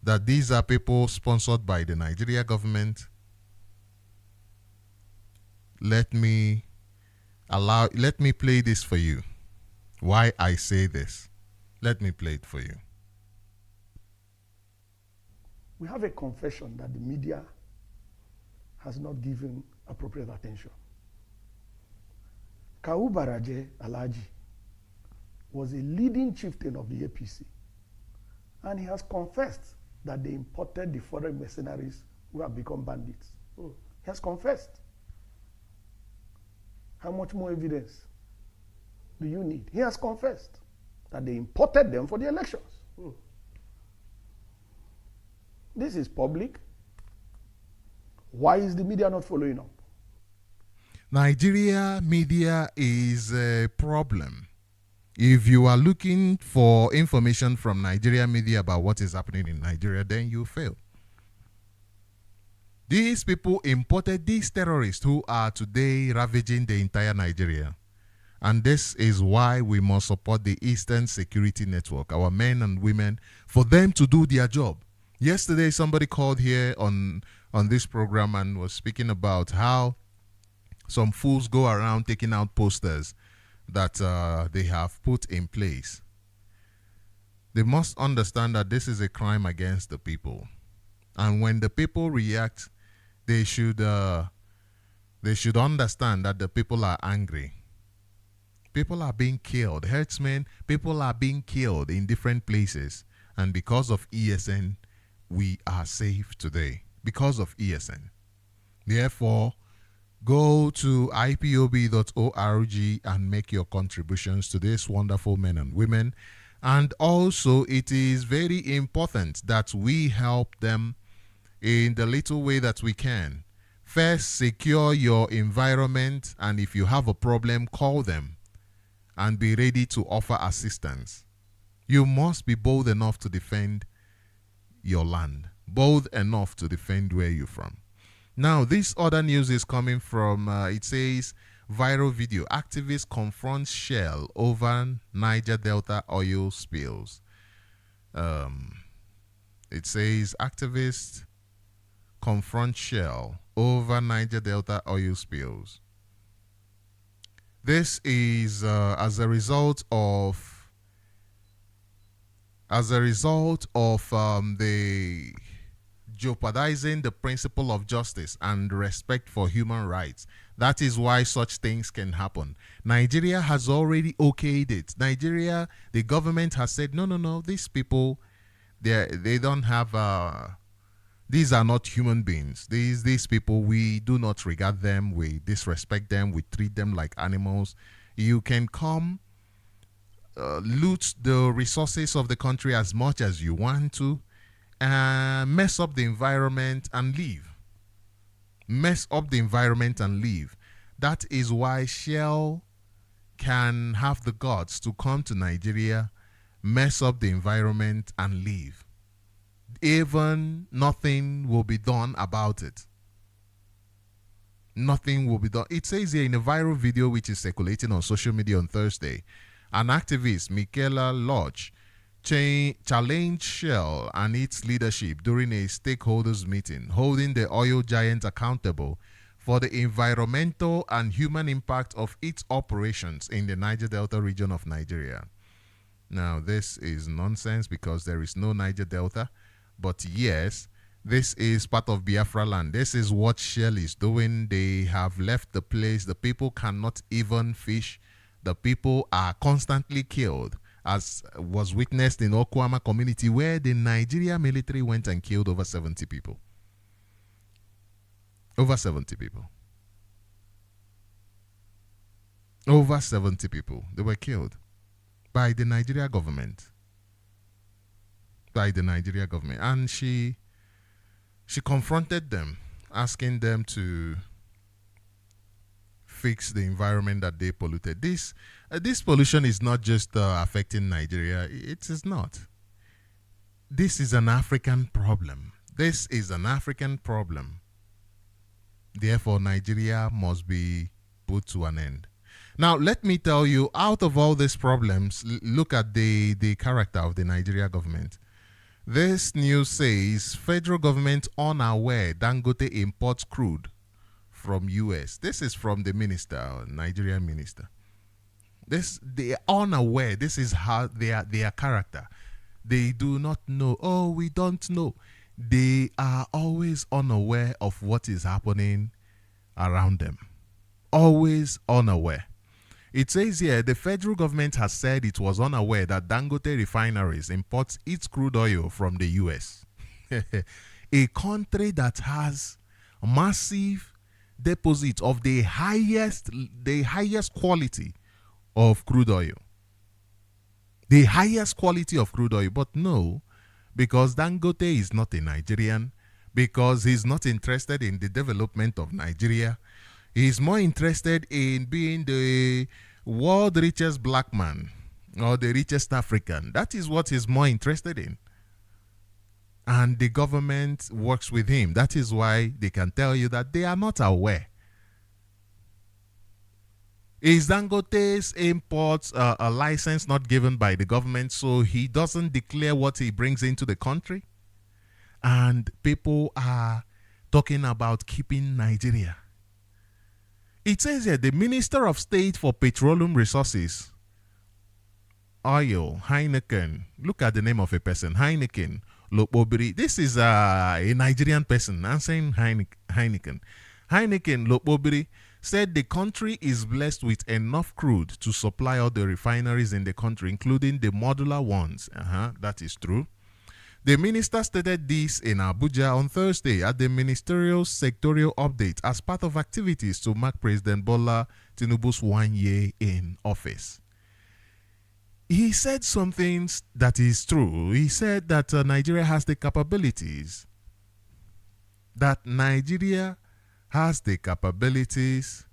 That these are people sponsored by the Nigeria government. Let me play this for you. Why I say this. Let me play it for you. We have a confession that the media has not given appropriate attention. Kawu Baraje Alhaji was a leading chieftain of the APC, and he has confessed that they imported the foreign mercenaries who have become bandits. He has confessed. How much more evidence do you need? He has confessed that they imported them for the elections. This is public. Why is the media not following up? Nigeria media is a problem. If you are looking for information from Nigeria media about what is happening in Nigeria, then you fail. These people imported these terrorists who are today ravaging the entire Nigeria. And this is why we must support the Eastern Security Network, our men and women, for them to do their job. Yesterday, somebody called here on this program and was speaking about how some fools go around taking out posters that they have put in place. They must understand that this is a crime against the people. And when the people react, they should understand that the people are angry. People are being killed. Herdsmen, people are being killed in different places. And because of ESN, we are safe today. Because of ESN. Therefore, go to ipob.org and make your contributions to these wonderful men and women. And also, it is very important that we help them in the little way that we can. First, secure your environment, and if you have a problem, call them and be ready to offer assistance. You must be bold enough to defend your land, bold enough to defend where you're from. Now, this other news is coming from, it says, viral video. Activists confront Shell over Niger Delta oil spills. It says, activists confront Shell over Niger Delta oil spills. This is as a result of the jeopardizing the principle of justice and respect for human rights. That is why such things can happen. Nigeria has already okayed it. Nigeria, the government has said, no, these people, they don't have, these are not human beings. These people, we do not regard them, we disrespect them, we treat them like animals. You can come, loot the resources of the country as much as you want to, mess up the environment and leave. Mess up the environment and leave. That is why Shell can have the guts to come to Nigeria, mess up the environment and leave. Even nothing will be done about it. Nothing will be done. It says here in a viral video which is circulating on social media on Thursday, an activist, Michaela Lodge, challenged Shell and its leadership during a stakeholders meeting, holding the oil giant accountable for the environmental and human impact of its operations in the Niger Delta region of Nigeria. Now, this is nonsense because there is no Niger Delta, but yes, this is part of Biafra land. This is what Shell is doing. They have left the place. The people cannot even fish. The people are constantly killed, as was witnessed in Okwama community, where the Nigeria military went and killed over 70 people. Over 70 people. Over 70 people. They were killed by the Nigeria government. By the Nigeria government. And she confronted them, asking them to fix the environment that they polluted. This pollution is not just affecting Nigeria. It is not. This is an African problem. This is an African problem. Therefore, Nigeria must be put to an end. Now, let me tell you, out of all these problems, look at the character of the Nigeria government. This news says, federal government unaware Dangote imports crude from US. This is from the minister, Nigerian minister. They are unaware. This is how their character. They do not know. Oh, we don't know. They are always unaware of what is happening around them. Always unaware. It says here, the federal government has said it was unaware that Dangote refineries imports its crude oil from the US. A country that has massive deposits of the highest quality of crude oil. The highest quality of crude oil. But no, because Dangote is not a Nigerian, because he's not interested in the development of Nigeria, he's more interested in being the world richest black man or the richest African. That is what he's more interested in. And the government works with him. That is why they can tell you that they are not aware. Is Dangote's imports a license not given by the government, so he doesn't declare what he brings into the country? And people are talking about keeping Nigeria. It says here, the Minister of State for Petroleum Resources, Oil, Heineken. Look at the name of a person, Heineken Lopobiri. This is a Nigerian person. I'm saying Heineken. Heineken Lopobiri said the country is blessed with enough crude to supply all the refineries in the country, including the modular ones. That is true. The minister stated this in Abuja on Thursday at the ministerial sectorial update as part of activities to mark President Bola Tinubu's 1 year in office. he said something that is true. He said that Nigeria has the capabilities. That Nigeria has the capabilities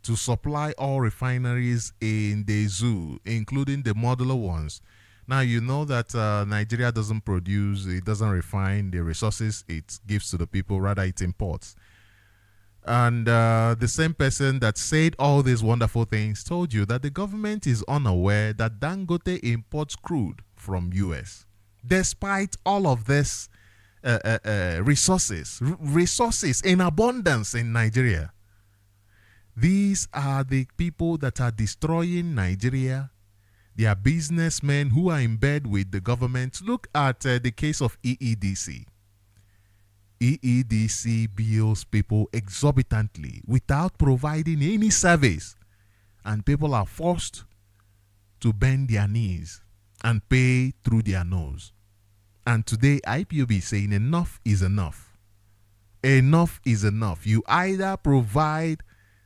to supply all refineries in the zoo, including the modular ones. Now, you know that Nigeria doesn't produce, it doesn't refine the resources it gives to the people, rather it imports. And the same person that said all these wonderful things told you that the government is unaware that Dangote imports crude from US. Despite all of this resources in abundance in Nigeria. These are the people that are destroying Nigeria. They are businessmen who are in bed with the government. Look at the case of EEDC. EEDC bills people exorbitantly without providing any service, and people are forced to bend their knees and pay through their nose. And today IPOB is saying enough is enough. Enough is enough. You either provide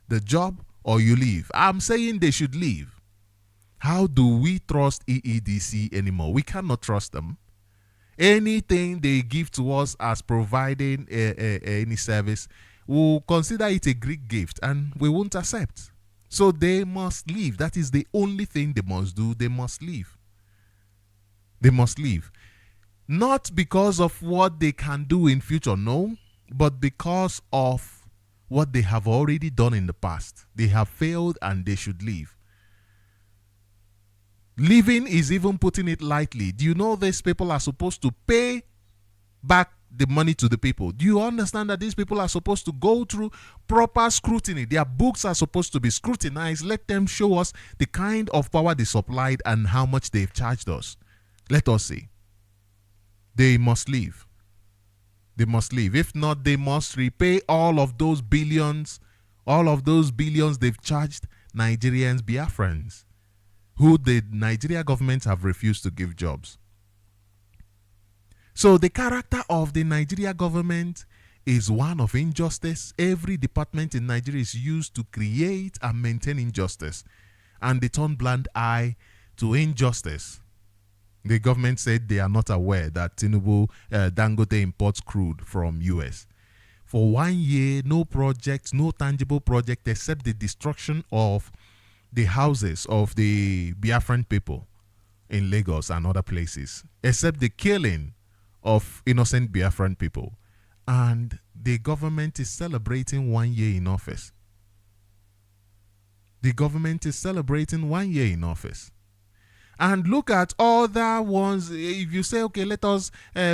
the job or you leave. I'm saying they should leave. How do we trust EEDC anymore? We cannot trust them. Anything they give to us as providing any service, we'll consider it a Greek gift and we won't accept. So they must leave. That is the only thing they must do. They must leave. They must leave. Not because of what they can do in future, no, but because of what they have already done in the past. They have failed and they should leave. Leaving is even putting it lightly. Do you know these people are supposed to pay back the money to the people? Do you understand that these people are supposed to go through proper scrutiny? Their books are supposed to be scrutinized. Let them show us the kind of power they supplied and how much they've charged us. Let us see. They must leave. They must leave. If not, they must repay all of those billions they've charged Nigerians, Biafrans, who the Nigeria government have refused to give jobs. So the character of the Nigeria government is one of injustice. Every department in Nigeria is used to create and maintain injustice, and they turn blind eye to injustice. The government said they are not aware that Tinubu Dangote imports crude from US. For 1 year, no project, no tangible project except the destruction of the houses of the Biafran people in Lagos and other places, except the killing of innocent Biafran people. And the government is celebrating 1 year in office. The government is celebrating 1 year in office. And look at other ones. If you say, okay, let us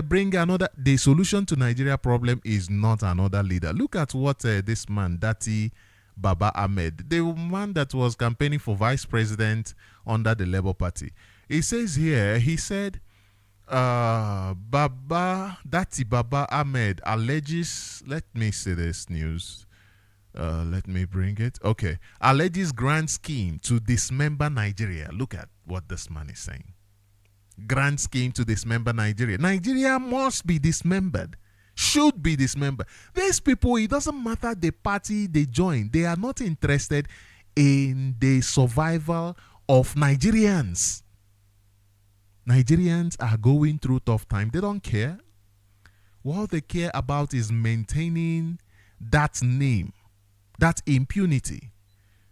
bring another, the solution to Nigeria problem is not another leader. Look at what this man, Dati Baba Ahmed, the man that was campaigning for vice president under the Labour Party. He says here, he said, Dati Baba Ahmed alleges, let me see this news. Let me bring it. Okay. Alleges grand scheme to dismember Nigeria. Look at what this man is saying. Grand scheme to dismember Nigeria. Nigeria must be dismembered. Should be dismembered. These people, it doesn't matter the party they join. They are not interested in the survival of Nigerians. Nigerians are going through tough time. They don't care. What they care about is maintaining that name, that impunity,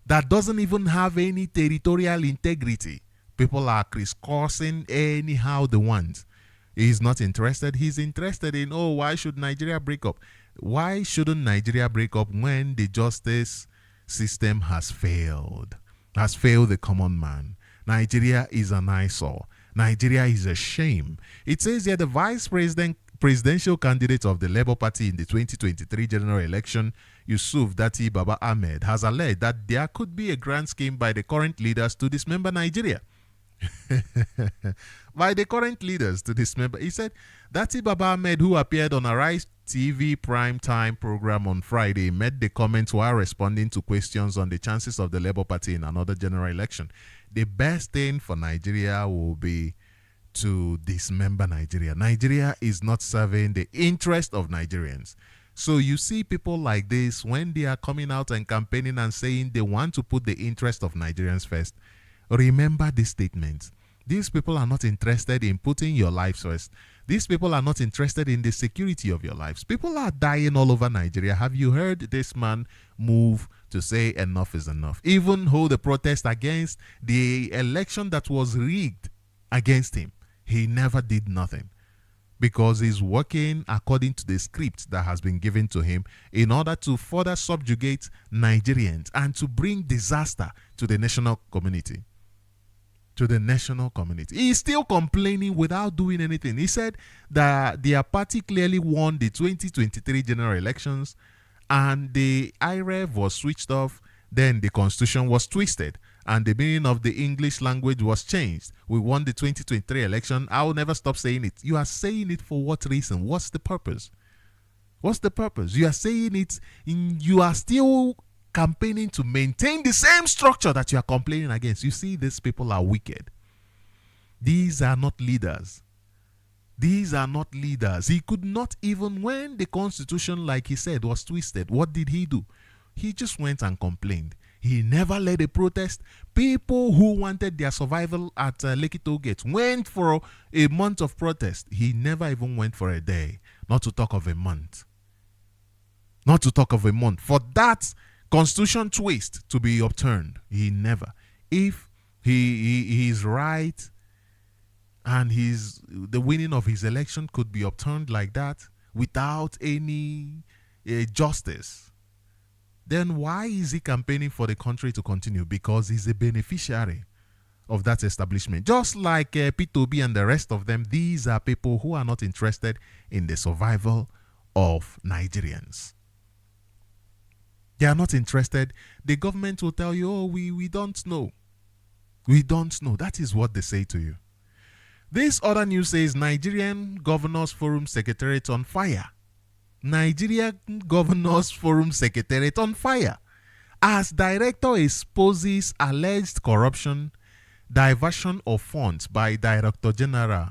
that doesn't even have any territorial integrity. People are crisscrossing anyhow they want. He's not interested. He's interested in, why should Nigeria break up? Why shouldn't Nigeria break up when the justice system has failed the common man? Nigeria is an eyesore. Nigeria is a shame. It says here the presidential candidate of the Labour Party in the 2023 general election, Yusuf Dati Baba Ahmed, has alleged that there could be a grand scheme by the current leaders to dismember Nigeria. By the current leaders to dismember. He said, Dati Baba Ahmed, who appeared on a Rise TV prime time program on Friday, made the comments while responding to questions on the chances of the Labour Party in another general election. The best thing for Nigeria will be to dismember Nigeria. Nigeria is not serving the interest of Nigerians. So you see people like this, when they are coming out and campaigning and saying they want to put the interest of Nigerians first, Remember this statement. These people are not interested in putting your lives first. These people are not interested in the security of your lives. People are dying all over Nigeria. Have you heard this man move to say enough is enough? Even hold a protest against the election that was rigged against him. He never did nothing, because he's working according to the script that has been given to him in order to further subjugate Nigerians and to bring disaster to the national community. To the national community. He's still complaining without doing anything. He said that their party clearly won the 2023 general elections and the IREV was switched off. Then the constitution was twisted and the meaning of the English language was changed. We won the 2023 election. I will never stop saying it. You are saying it for what reason? What's the purpose? What's the purpose? You are saying it, you are still campaigning to maintain the same structure that you are complaining against. You see, these people are wicked. These are not leaders. These are not leaders. He could not even, when the constitution, like he said, was twisted, what did he do? He just went and complained. He never led a protest. People who wanted their survival at Lekki Toll Gate went for a month of protest. He never even went for a day, not to talk of a month. Not to talk of a month. For that constitution twist to be overturned, he never. If he is right and the winning of his election could be overturned like that without any justice, then why is he campaigning for the country to continue? Because he's a beneficiary of that establishment. Just like IPOB and the rest of them, these are people who are not interested in the survival of Nigerians. They are not interested. The government will tell you, oh, we don't know. We don't know. That is what they say to you. This other news says Nigerian Governors Forum Secretariat on fire. Nigeria Governors Forum Secretariat on fire as director exposes alleged corruption, diversion of funds by Director General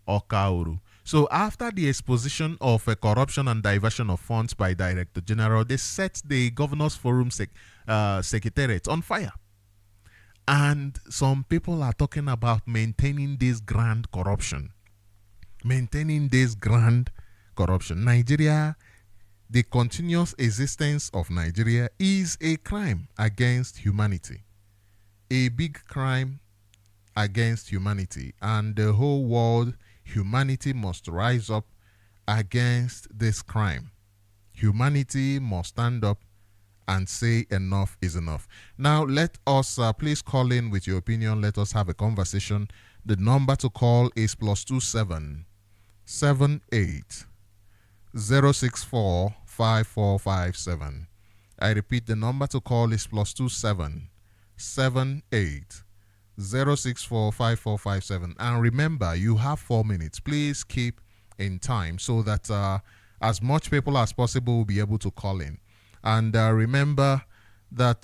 Okauru. So after the exposition of corruption and diversion of funds by Director General, they set the Governors Forum Secretariat on fire. And some people are talking about maintaining this grand corruption. Maintaining this grand corruption. Nigeria, the continuous existence of Nigeria is a crime against humanity. A big crime against humanity. And the whole world, humanity must rise up against this crime. Humanity must stand up and say enough is enough. Now, let us please call in with your opinion. Let us have a conversation. The number to call is +27 78 064 5457. I repeat, the number to call is +27 78 064 5457. And remember, you have 4 minutes. Please keep in time so that as much people as possible will be able to call in. And remember that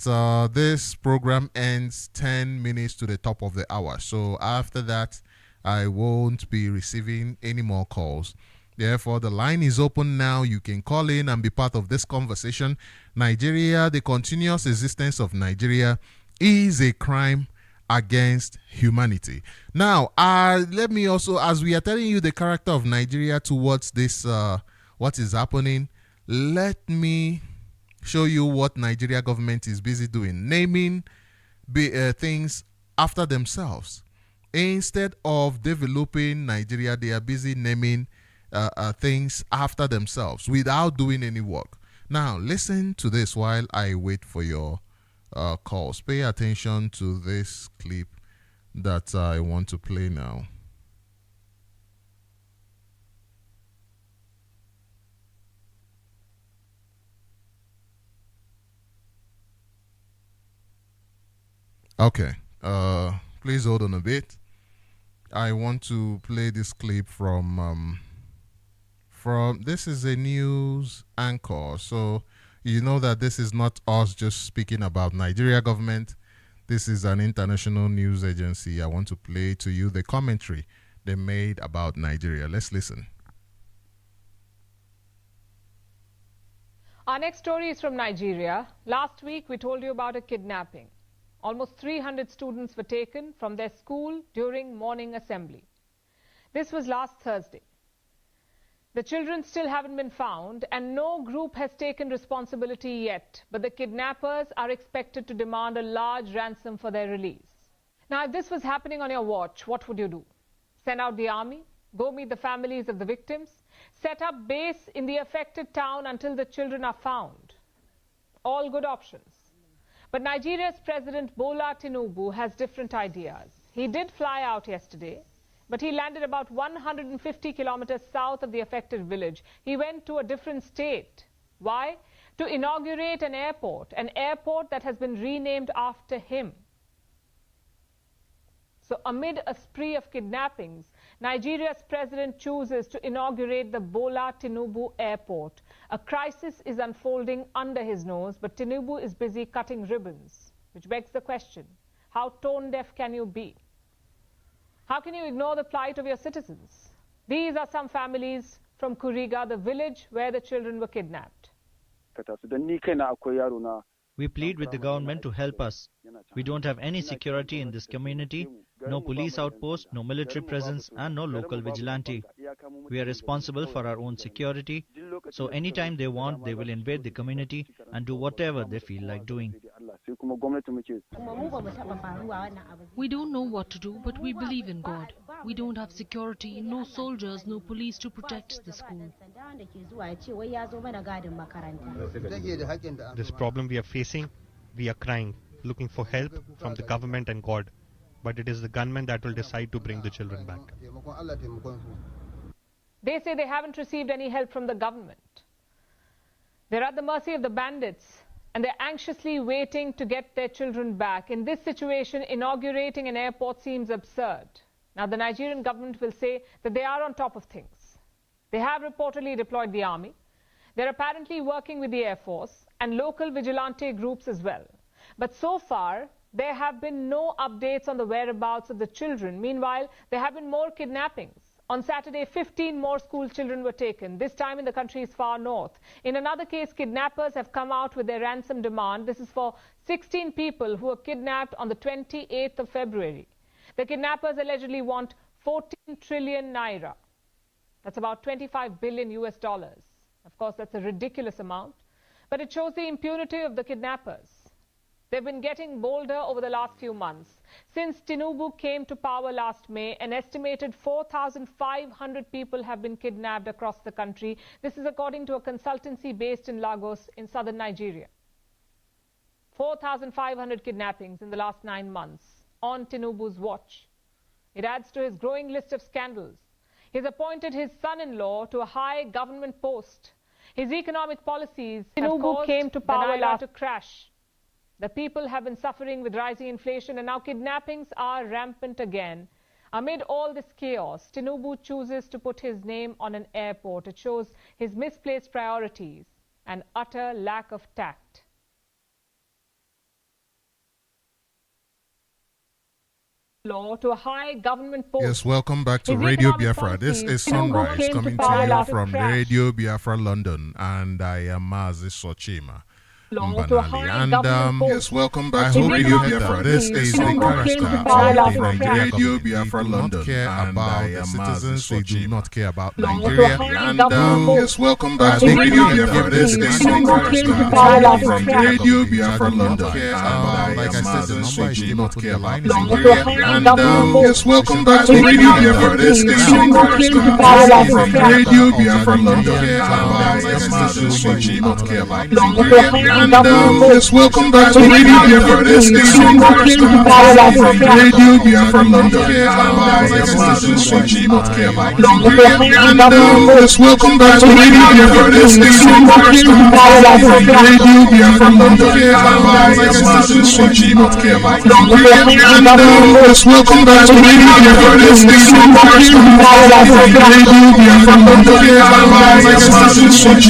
this program ends 10 minutes to the top of the hour. So after that, I won't be receiving any more calls. Therefore, the line is open now. You can call in and be part of this conversation. Nigeria, the continuous existence of Nigeria is a crime against humanity. Now, let me also, as we are telling you the character of Nigeria towards this, what is happening, let me show you what Nigeria government is busy doing, naming things after themselves. Instead of developing Nigeria, they are busy naming things after themselves without doing any work. Now, listen to this while I wait for your calls. Pay attention to this clip that I want to play now. Okay, please hold on a bit. I want to play this clip from this is a news anchor, so you know that this is not us just speaking about Nigeria government. This is an international news agency. I want to play to you the commentary they made about Nigeria. Let's listen. Our next story is from Nigeria. Last week, we told you about a kidnapping Almost 300 students were taken from their school during morning assembly. This was last Thursday. The children still haven't been found and no group has taken responsibility yet, but the kidnappers are expected to demand a large ransom for their release. Now, if this was happening on your watch, what would you do? Send out the army? Go meet the families of the victims? Set up base in the affected town until the children are found? All good options. But Nigeria's President Bola Tinubu has different ideas. He did fly out yesterday, but he landed about 150 kilometers south of the affected village. He went to a different state. Why? To inaugurate an airport that has been renamed after him. So amid a spree of kidnappings, Nigeria's president chooses to inaugurate the Bola Tinubu airport. A crisis is unfolding under his nose, but Tinubu is busy cutting ribbons, which begs the question, how tone deaf can you be? How can you ignore the plight of your citizens? These are some families from Kuriga, the village where the children were kidnapped. We plead with the government to help us. We don't have any security in this community, no police outpost, no military presence, and no local vigilante. We are responsible for our own security, so anytime they want, they will invade the community and do whatever they feel like doing. We don't know what to do, but we believe in God. We don't have security, no soldiers, no police to protect the school. This problem we are facing, we are crying, looking for help from the government and God. But it is the gunmen that will decide to bring the children back. They say they haven't received any help from the government. They're at the mercy of the bandits, and they're anxiously waiting to get their children back. In this situation, inaugurating an airport seems absurd. Now, the Nigerian government will say that they are on top of things. They have reportedly deployed the army. They're apparently working with the Air Force and local vigilante groups as well. But so far, there have been no updates on the whereabouts of the children. Meanwhile, there have been more kidnappings. On Saturday, 15 more school children were taken, this time in the country's far north. In another case, kidnappers have come out with their ransom demand. This is for 16 people who were kidnapped on the 28th of February. The kidnappers allegedly want 14 trillion naira. That's about 25 billion US dollars. Of course, that's a ridiculous amount, but it shows the impunity of the kidnappers. They've been getting bolder over the last few months. Since Tinubu came to power last May, an estimated 4,500 people have been kidnapped across the country. This is according to a consultancy based in Lagos in southern Nigeria. 4,500 kidnappings in the last 9 months on Tinubu's watch. It adds to his growing list of scandals. He's appointed his son-in-law to a high government post. His economic policies Tinubu came to power to crash. The people have been suffering with rising inflation, and now kidnappings are rampant again. Amid all this chaos, Tinubu chooses to put his name on an airport. It shows his misplaced priorities and utter lack of tact. To a high government post. Yes, welcome back to Radio Biafra. This is Sunrise coming to you from Radio Biafra London, and I am Mazi Sochima. Mbanali. And yes, welcome back to Radio Biafra. This is the character from Radio Biafra London, and I am citizens. They do not care about Nigeria. And yes, welcome back to Radio Biafra. This is the character from Radio Biafra London, and like I said, the number is do not care about Nigeria. And yes, welcome back to Radio Biafra. This is the character from Radio Biafra London, and like I said, the number is do not care about Nigeria. And yes, welcome back to Radio Biafra. This is from Radio Biafra London. And yes, welcome back to Radio Biafra. This is from Radio Biafra London. And yes, welcome back to Radio Biafra. This is from Radio Biafra London. And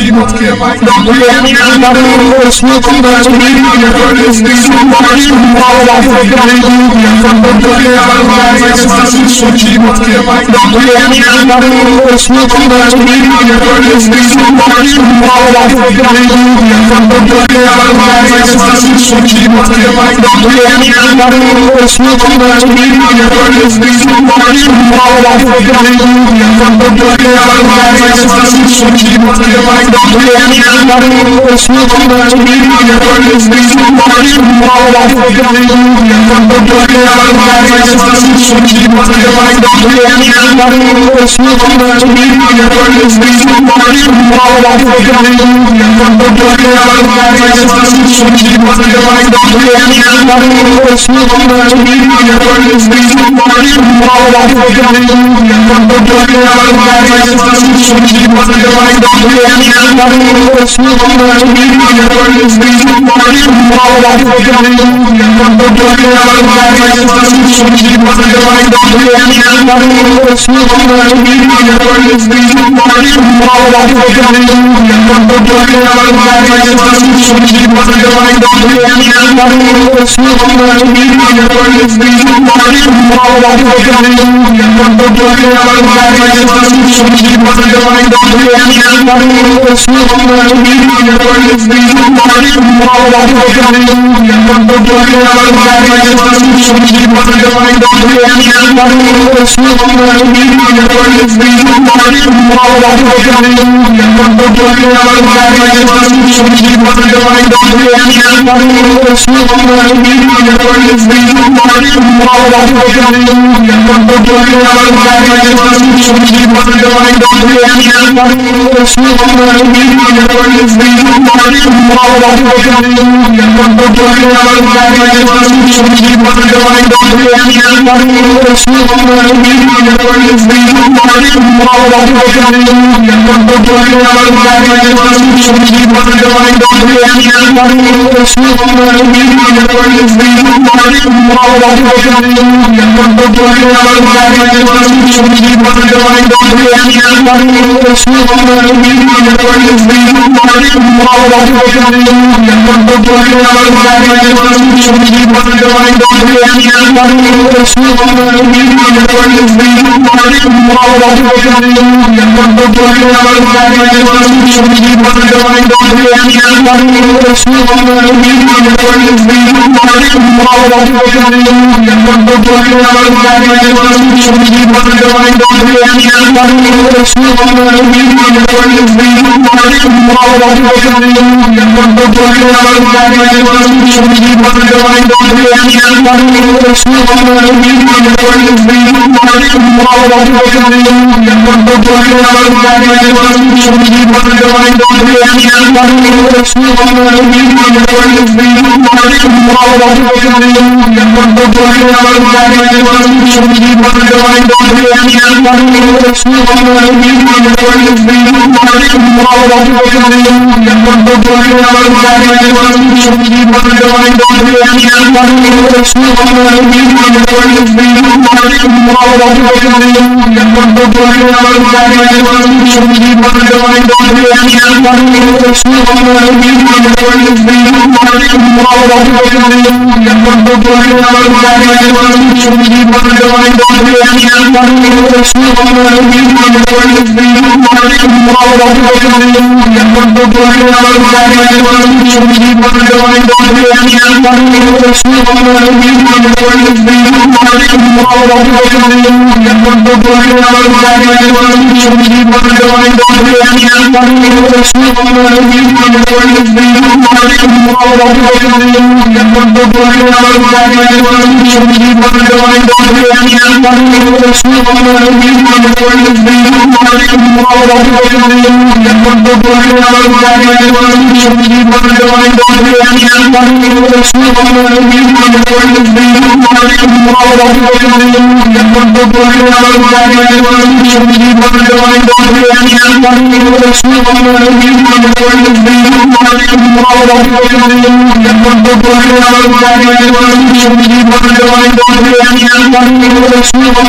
Sochima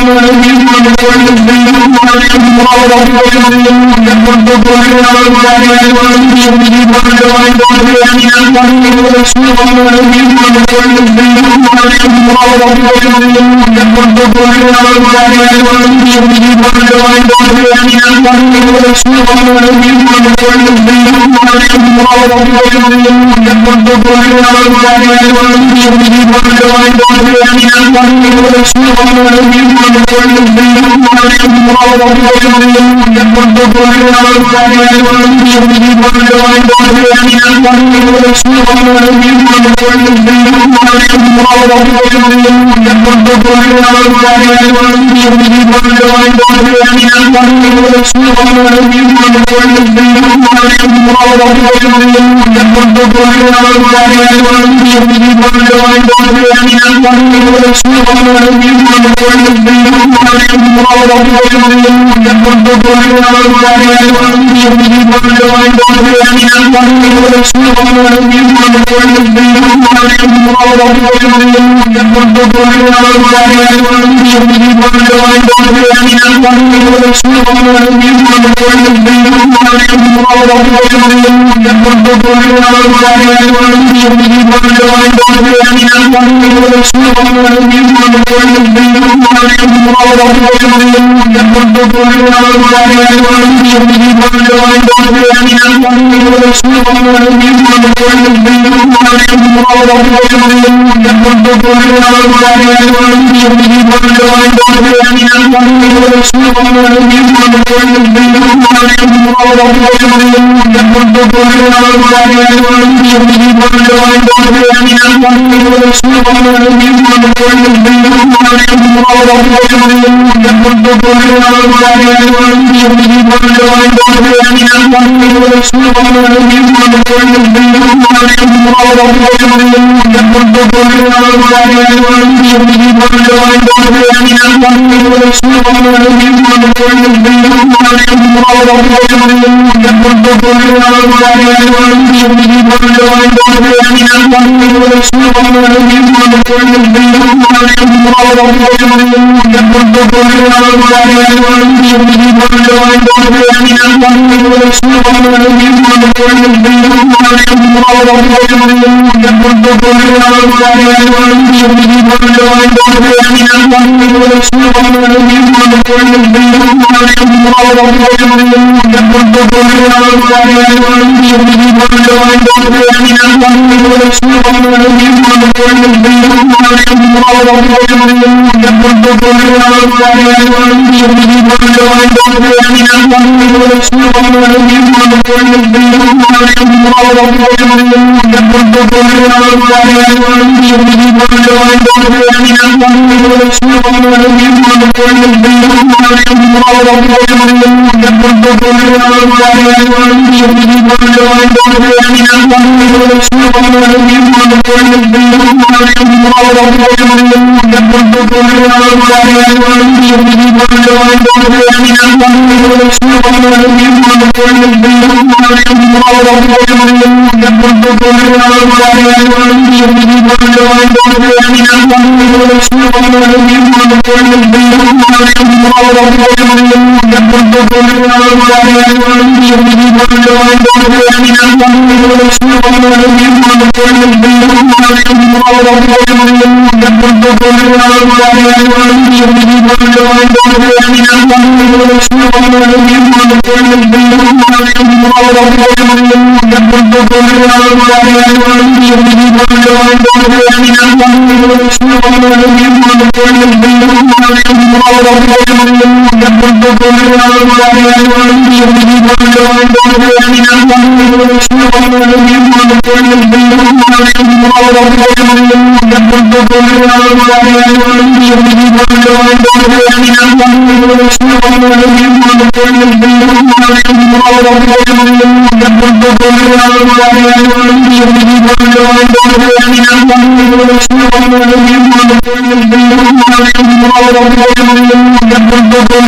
Thank you.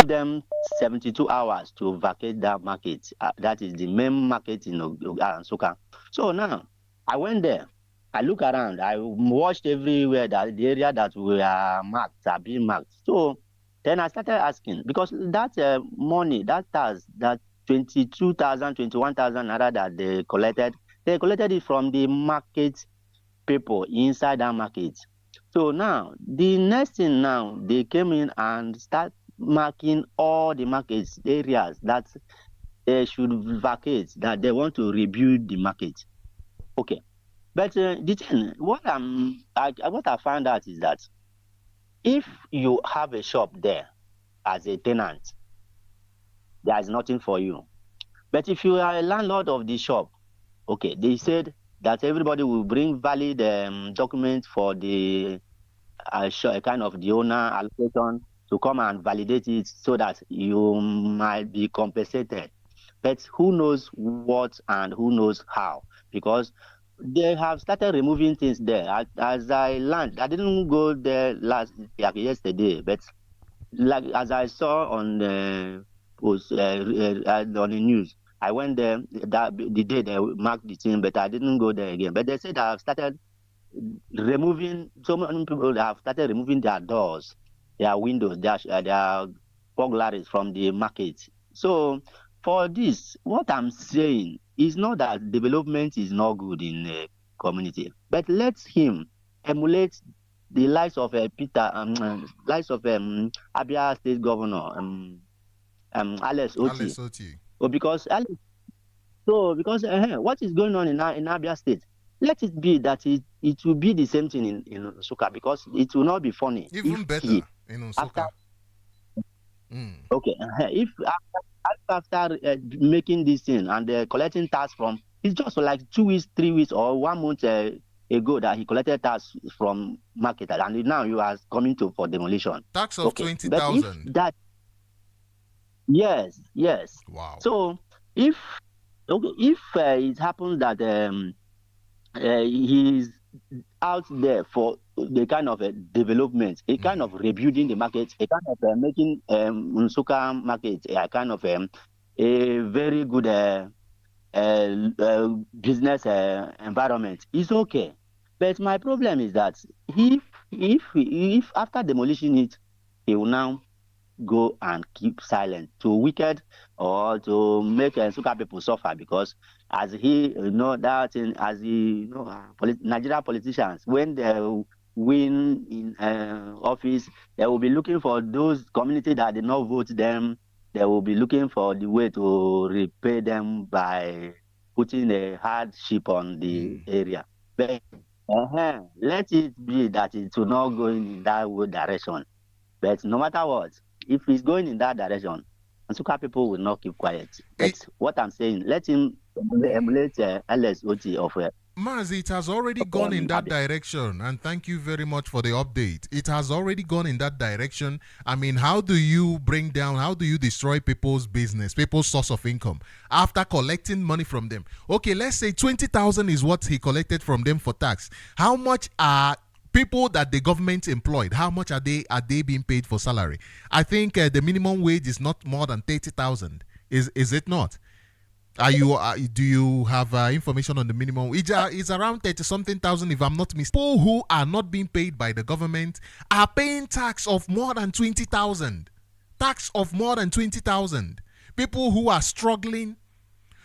Them 72 hours to vacate that market. That is the main market in Nsukka. So now I went there. I look around. I watched everywhere that the area that we are marked are being marked. So then I started asking because that money, that tax, that 22,000, 21,000 naira that they collected it from the market people inside that market. So now the next thing now they came in and start marking all the markets areas that they should vacate, that they want to rebuild the market. Okay, but the thing what I found out is that if you have a shop there as a tenant, there is nothing for you. But if you are a landlord of the shop, okay, they said that everybody will bring valid documents for the kind of the owner allocation to come and validate it so that you might be compensated. But who knows what and who knows how? Because they have started removing things there. As I learned, I didn't go there yesterday, but like as I saw on the post on the news, I went there the day they marked the thing, but I didn't go there again. But they said I have started removing, so many people have started removing their doors, their windows, their burglaries from the market. So for this, what I'm saying is not that development is not good in the community, but let him emulate the likes of Peter, likes of Abia State Governor, Alex Oti. Because what is going on in Abia State? Let it be that it will be the same thing in Nsukka, because it will not be funny. Even better in Nsukka. Okay, if after making this thing and collecting tax from, it's just like 2 weeks, 3 weeks, or 1 month ago that he collected tax from market, and now you are coming for demolition. Tax of 20,000. Yes. Wow. So if Okay, if it happens that he's out there for the kind of development, a kind of rebuilding the market, a kind of making Nsukka market a kind of a very good business environment, it's okay. But my problem is that if after demolishing it, he will now go and keep silent to wicked or to make Nsukka people suffer, because as he that thing, as the Nigeria politicians, when they win in office, they will be looking for those community that did not vote them. They will be looking for the way to repay them by putting a hardship on the area. But let it be that it will not go in that direction. But no matter what, if he's going in that direction, Nsukka people will not keep quiet. That's what I'm saying. Let him emulate LSOT of Maz, it has already gone in that direction, and thank you very much for the update. It has already gone in that direction. I mean, how do you destroy people's business, people's source of income after collecting money from them? Okay, let's say 20,000 is what he collected from them for tax. How much are people that the government employed, how much are they being paid for salary? I think the minimum wage is not more than 30,000. Is it not? Do you have information on the minimum? It's around 30 something thousand, if I'm not mistaken. People who are not being paid by the government are paying tax of more than 20,000. Tax of more than 20,000. People who are struggling,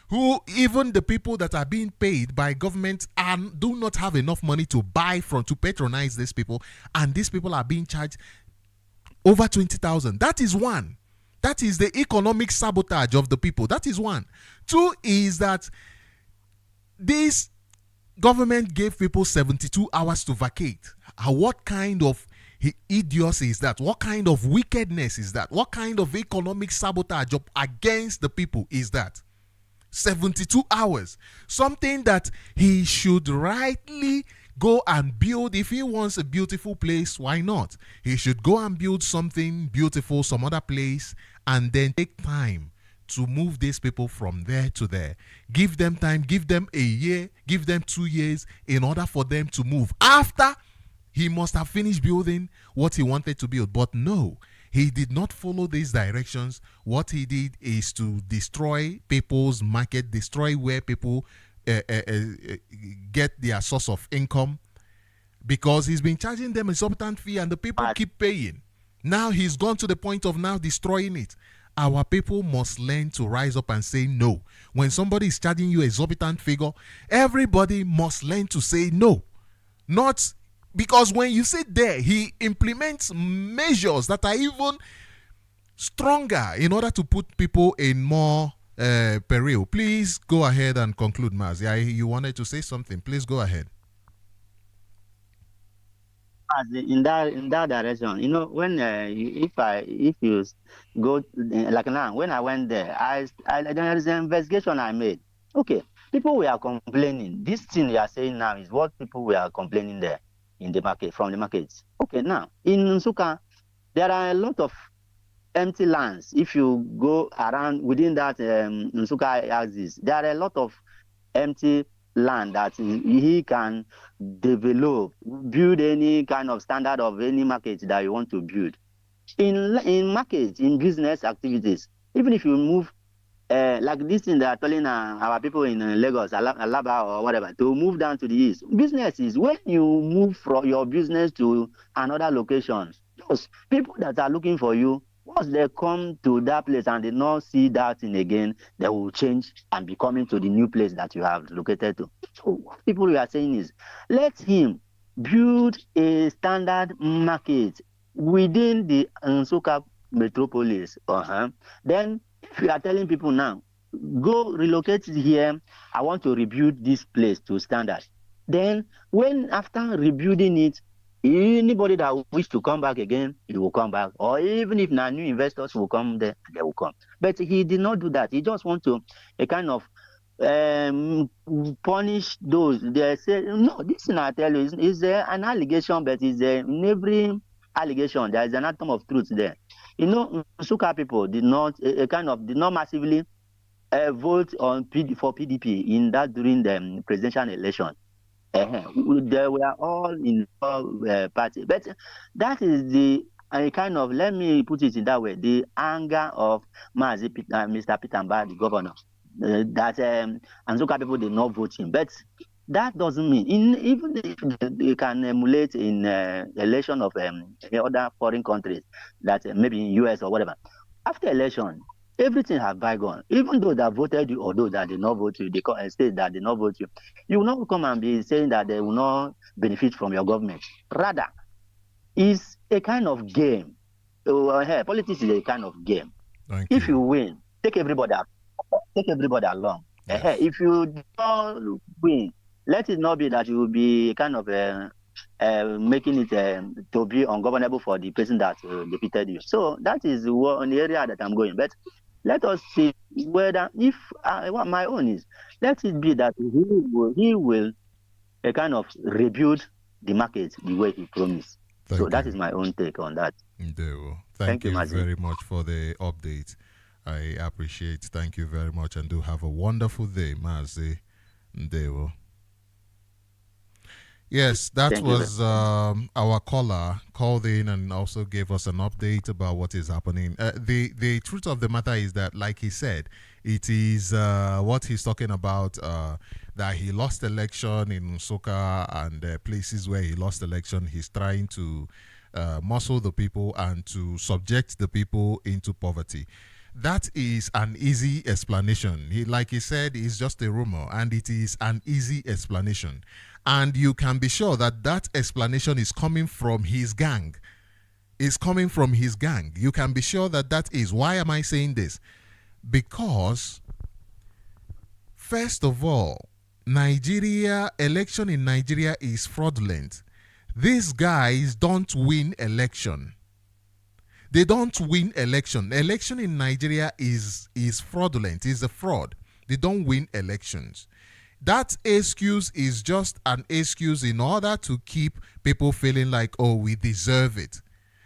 who even the people that are being paid by government and do not have enough money to buy from, to patronize these people, and these people are being charged over 20,000. That is one. That is the economic sabotage of the people. That is one. Two is that this government gave people 72 hours to vacate. What kind of idiocy is that? What kind of wickedness is that? What kind of economic sabotage against the people is that? 72 hours. Something that he should rightly go and build. If he wants a beautiful place, why not? He should go and build something beautiful, some other place, and then take time to move these people from there to there. Give them time, give them a year, give them 2 years in order for them to move. After, he must have finished building what he wanted to build. But no, he did not follow these directions. What he did is to destroy people's market, destroy where people get their source of income, because he's been charging them a exorbitant fee and the people keep paying. Now he's gone to the point of now destroying it. Our people must learn to rise up and say no. When somebody is charging you a exorbitant figure, everybody must learn to say no. Not because when you sit there, he implements measures that are even stronger in order to put people in more peril. Please go ahead and conclude, Maz. Yeah, you wanted to say something. Please go ahead. In that direction, when if you go like now, when I went there, there is an investigation I made. Okay, people were complaining. This thing you are saying now is what people were complaining there in the market, from the markets. Okay, now in Nsukka, there are a lot of empty lands. If you go around within that Nsukka axis, there are a lot of empty land that he can develop, build any kind of standard of any market that you want to build. In market, in business activities, even if you move like this thing they are telling our people in Lagos, Alaba or whatever, to move down to the east. Business is when you move from your business to another location, those people that are looking for you, once they come to that place and they not see that thing again, they will change and be coming to the new place that you have located to. So what people we are saying is, let him build a standard market within the Nsukka metropolis. Then if you are telling people now, go relocate here, I want to rebuild this place to standard. Then when after rebuilding it, anybody that wish to come back again, he will come back. Or even if new investors will come there, they will come. But he did not do that. He just want to a kind of punish those. They say, no, this thing I tell you is an allegation, but is in every allegation there is an atom of truth there. Nsukka people did not did not massively vote on for PDP in that during the presidential election. They were all in party, but that is the kind of, let me put it in that way, the anger of Mr. Peter Mbanali, the governor, that Anzoka people did not vote him. But that doesn't mean, even if they can emulate in election of other foreign countries, that maybe in US or whatever, after election, everything has bygone. Even though they voted you or those that did not vote you, they state that did not vote you, you will not come and be saying that they will not benefit from your government. Rather, it's a kind of game. Politics is a kind of game. If you win, take everybody along. Yes. If you don't win, let it not be that you will be kind of making it to be ungovernable for the person that defeated you. So that is one area that I'm going. But let us see whether, if what my own is, let it be that he will kind of rebuild the market the way he promised. So that is my own take on that. Thank you very much for the update. I appreciate. Thank you very much, and do have a wonderful day, Mazi Ndewo. Yes, that was our caller called in and also gave us an update about what is happening. The truth of the matter is that, like he said, it is what he's talking about, that he lost election in Nsukka and places where he lost election. He's trying to muscle the people and to subject the people into poverty. That is an easy explanation. Like he said, it's just a rumor, and it is an easy explanation. And you can be sure that that explanation is coming from his gang. It's coming from his gang. You can be sure that that is. Why am I saying this? Because, first of all, election in Nigeria is fraudulent. These guys don't win election. They don't win election. Election in Nigeria is fraudulent. It's a fraud. They don't win elections. That excuse is just an excuse in order to keep people feeling like, oh, we deserve it.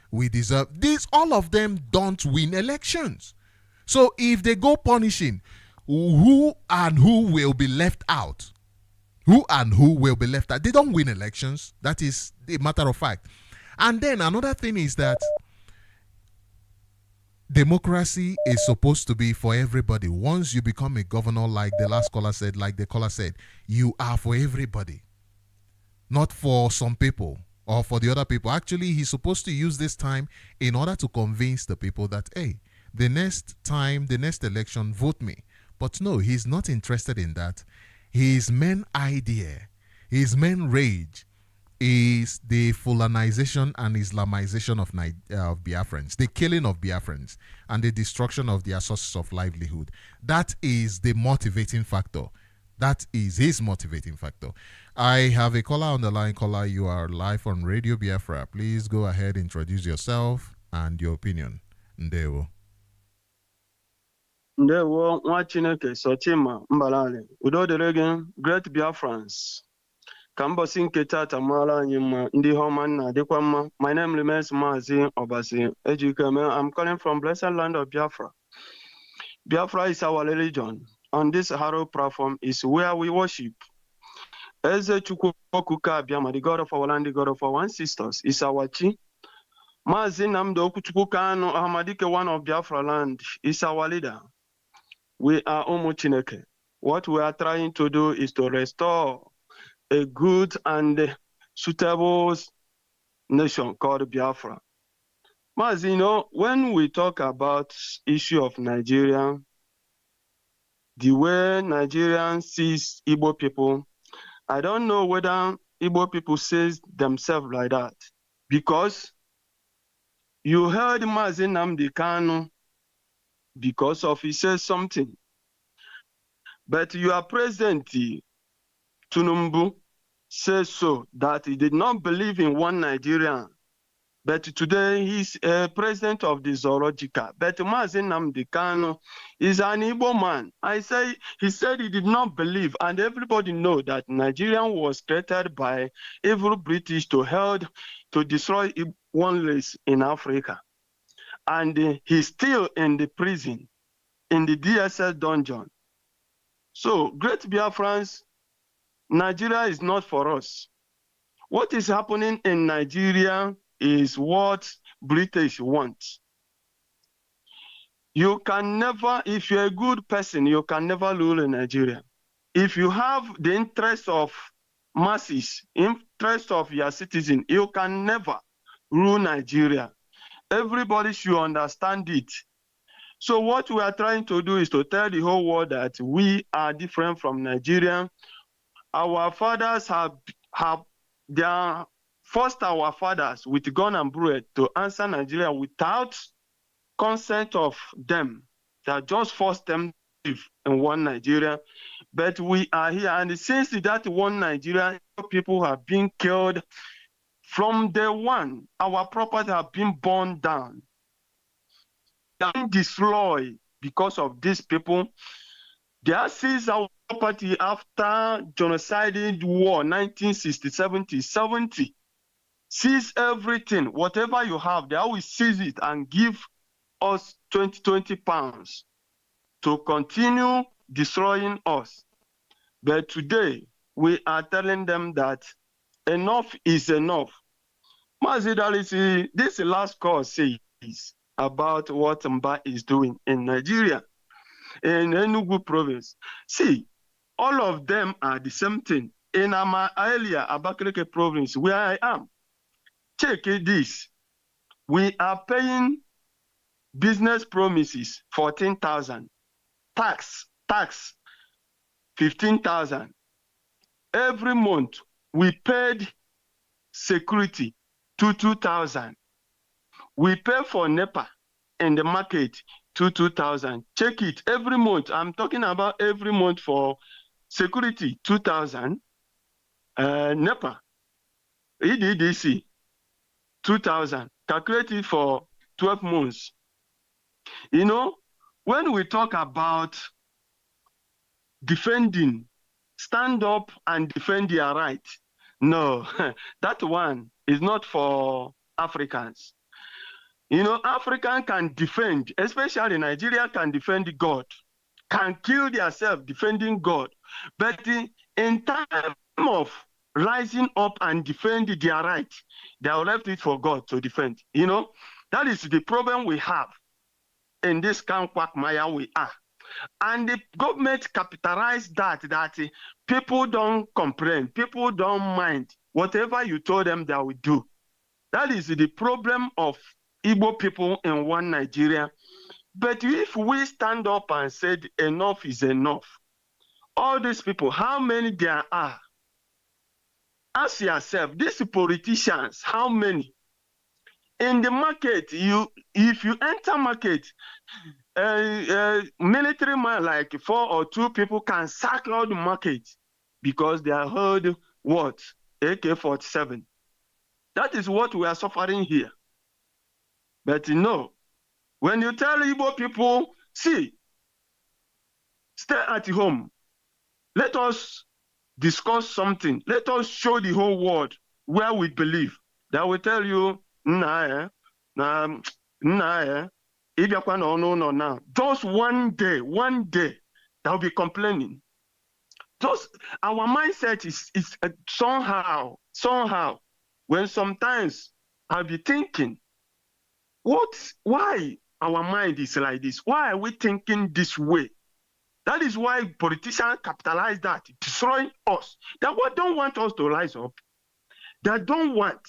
We deserve this. All of them don't win elections. So if they go punishing, who and who will be left out? Who and who will be left out? They don't win elections. That is a matter of fact. And then another thing is that democracy is supposed to be for everybody. Once you become a governor, like the caller said, you are for everybody, not for some people or for the other people. Actually, he's supposed to use this time in order to convince the people that, hey, the next election, vote me. But no, he's not interested in that. His main idea, his main rage is the Fulanization and Islamization of Biafrans, the killing of Biafrans, and the destruction of their sources of livelihood. That is the motivating factor. That is his motivating factor. I have a caller on the line. Caller, you are live on Radio Biafra. Please go ahead, introduce yourself and your opinion. Ndewo. Ndewo, nwa Chineke, Sochima, Mbanali. Udo dịrị gị, Great Biafrans. Ka mbọsị nke tata mara anyị mma, ndị ọma nna dịkwa mma. My name remains Mazi Obasi Ejikeme. I'm calling from blessed land of Biafra. Biafra is our religion. On this Haro platform is where we worship. Eze Chukwu Okuka Abiyama, the God of our land, the God of our ancestors, is our chi. Mazi Nnamdi Kanu Ahmadike, one of Biafra land, is our leader. We are Umu Chineke. What we are trying to do is to restore a good and suitable nation called Biafra. Mazi, when we talk about issue of Nigeria, the way Nigerians sees Igbo people, I don't know whether Igbo people says themselves like that. Because you heard Mazi Nnamdi Kanu because of he says something. But your president, Tinubu, says so, that he did not believe in one Nigerian. But today he's a president of the Zoological. But Mazi Nnamdi Kanu is an Igbo man. He said he did not believe, and everybody know that Nigeria was created by evil British to destroy one race in Africa. And he's still in the prison, in the DSS dungeon. So, great Biafrans, Nigeria is not for us. What is happening in Nigeria is what British want. You can never, if you're a good person, you can never rule in Nigeria. If you have the interest of masses, interest of your citizens, you can never rule Nigeria. Everybody should understand it. So what we are trying to do is to tell the whole world that we are different from Nigeria. Our fathers they forced our fathers with gun and bullet to answer Nigeria without consent of them. They just forced them to live in one Nigeria. But we are here, and since that one Nigeria, people have been killed from day one. Our property have been burned down. They have been destroyed because of these people. They have seized our property after genocide war, 1960-70. Seize everything, whatever you have, they always seize it and give us 20 pounds to continue destroying us. But today, we are telling them that enough is enough. Mazidalisi, this last call says about what Mba is doing in Nigeria, in Enugu province. See, all of them are the same thing. In my earlier Abakaliki province, where I am, check this. We are paying business promises 14,000, tax 15,000. Every month we paid security 2,000. We pay for NEPA in the market 2,000. Check it every month. I'm talking about every month for security 2,000. NEPA, EDDC 2,000. Calculated for 12 months. You know, when we talk about defending, stand up and defend your right. No, that one is not for Africans. You know, African can defend, especially Nigeria can defend God, can kill themselves defending God. But in time of rising up and defend their right, they have left it for God to defend. You know, that is the problem we have in this quagmire we are. And the government capitalized that people don't complain, people don't mind. Whatever you told them, they will do. That is the problem of Igbo people in one Nigeria. But if we stand up and said enough is enough, all these people, how many there are? Ask yourself, these politicians, how many? In the market, if you enter market, military man like 4 or 2 people can sack out the market because they are heard what? AK-47. That is what we are suffering here. But no, when you tell Igbo people, see, stay at home. Let us discuss something. Let us show the whole world where we believe. They will tell you, nah, now. Just one day, they'll be complaining. Just our mindset is somehow, when sometimes I'll be thinking, why our mind is like this? Why are we thinking this way? That is why politicians capitalize that, destroying us. They don't want us to rise up. They don't want.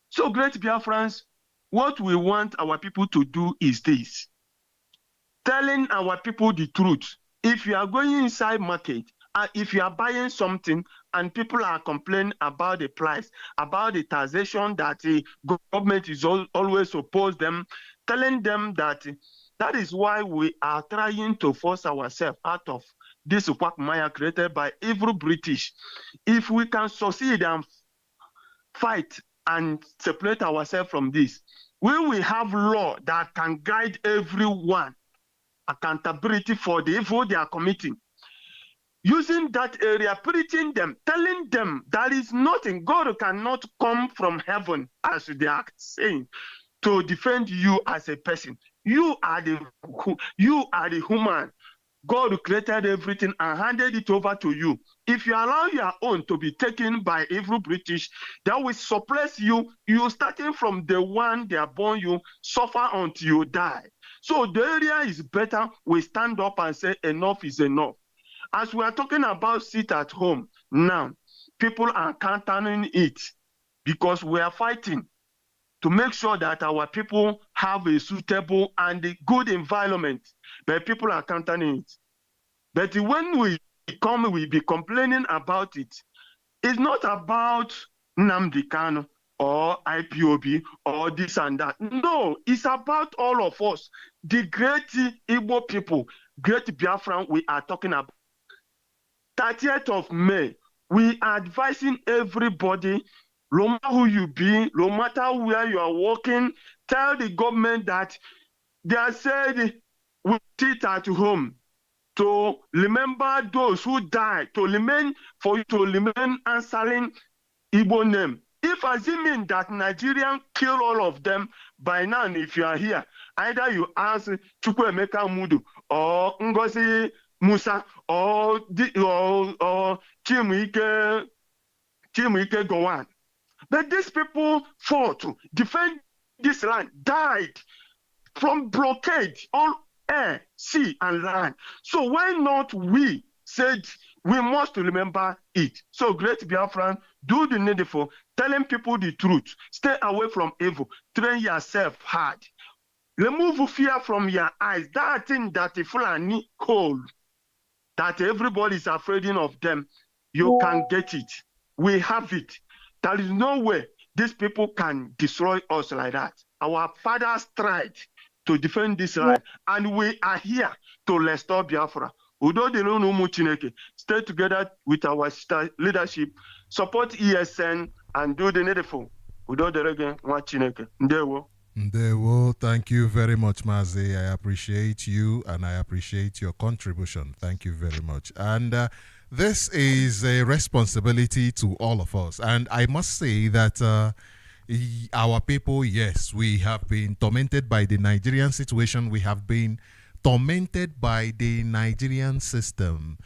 So, great Biafrans, what we want our people to do is this. Telling our people the truth. If you are going inside market, if you are buying something and people are complaining about the price, about the taxation that the government is always opposed them, telling them that is why we are trying to force ourselves out of this quagmire created by evil British. If we can succeed and fight and separate ourselves from this, we will have law that can guide everyone, accountability for the evil they are committing. Using that area, preaching them, telling them there is nothing, God cannot come from heaven, as they are saying, to defend you as a person. You are the human. God created everything and handed it over to you. If you allow your own to be taken by evil British, that will suppress you. You starting from the one they are born you, suffer until you die. So the area is better. We stand up and say enough is enough. As we are talking about sit at home now, people are countering it because we are fighting to make sure that our people have a suitable and a good environment, but people are countering it. But when we come, we be complaining about it. It's not about Nnamdi Kanu or IPOB or this and that. No, it's about all of us, the great Igbo people, great Biafran we are talking about. 30th of May, we are advising everybody, no matter who you be, no matter where you are working, tell the government that they are said we sit at home to remember those who died, to remain for you to remain answering Igbo name. If assuming that Nigerian kill all of them by now, if you are here, either you ask Chukwuemeka Mudu or Ngozi Musa or Chimuike Gowon. But these people fought to defend this land, died from blockade on air, sea, and land. So why not we said we must remember it? So great Biafran, do the needful, telling people the truth, stay away from evil, train yourself hard. Remove fear from your eyes. That thing that the Fulani hold, that everybody is afraid of them, you can get it. We have it. There is no way these people can destroy us like that. Our fathers tried to defend this land, and we are here to restore Biafra. Stay together with our leadership, support ESN, and do the needful. Ndewo, thank you very much, Mazi. I appreciate you and I appreciate your contribution. Thank you very much. And this is a responsibility to all of us. And I must say that our people, yes, we have been tormented by the Nigerian situation. We have been tormented by the Nigerian system.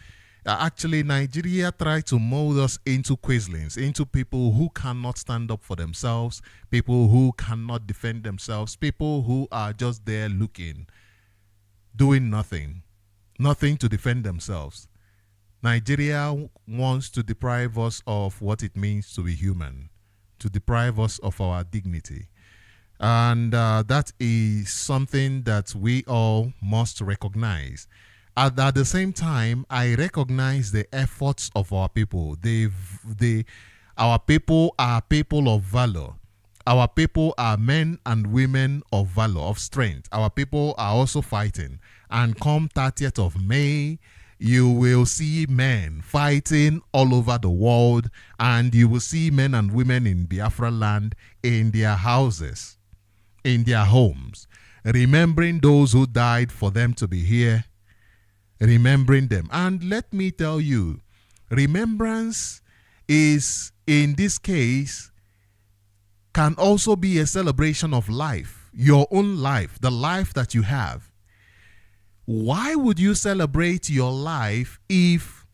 Actually, Nigeria tried to mold us into Quislings, into people who cannot stand up for themselves, people who cannot defend themselves, people who are just there looking, doing nothing to defend themselves. Nigeria wants to deprive us of what it means to be human, to deprive us of our dignity. And that is something that we all must recognize. At the same time, I recognize the efforts of our people. Our people are people of valor. Our people are men and women of valor, of strength. Our people are also fighting. And come 30th of May, you will see men fighting all over the world, and you will see men and women in Biafra land in their houses, in their homes, remembering those who died for them to be here, remembering them. And let me tell you, remembrance is, in this case, can also be a celebration of life, your own life, the life that you have. Why would you celebrate your life if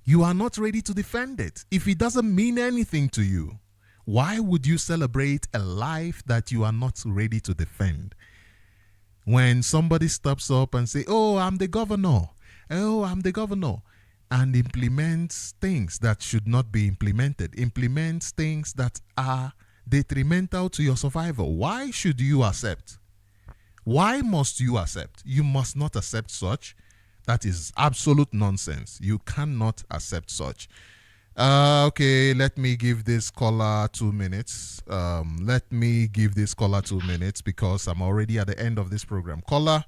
you are not ready to defend it? If it doesn't mean anything to you, why would you celebrate a life that you are not ready to defend? When somebody steps up and say, oh, I'm the governor, and implements things that should not be implemented, implements things that are detrimental to your survival, why should you accept? Why must you accept? You must not accept such. That is absolute nonsense. You cannot accept such. Okay, let me give this caller 2 minutes. Because I'm already at the end of this program. Caller,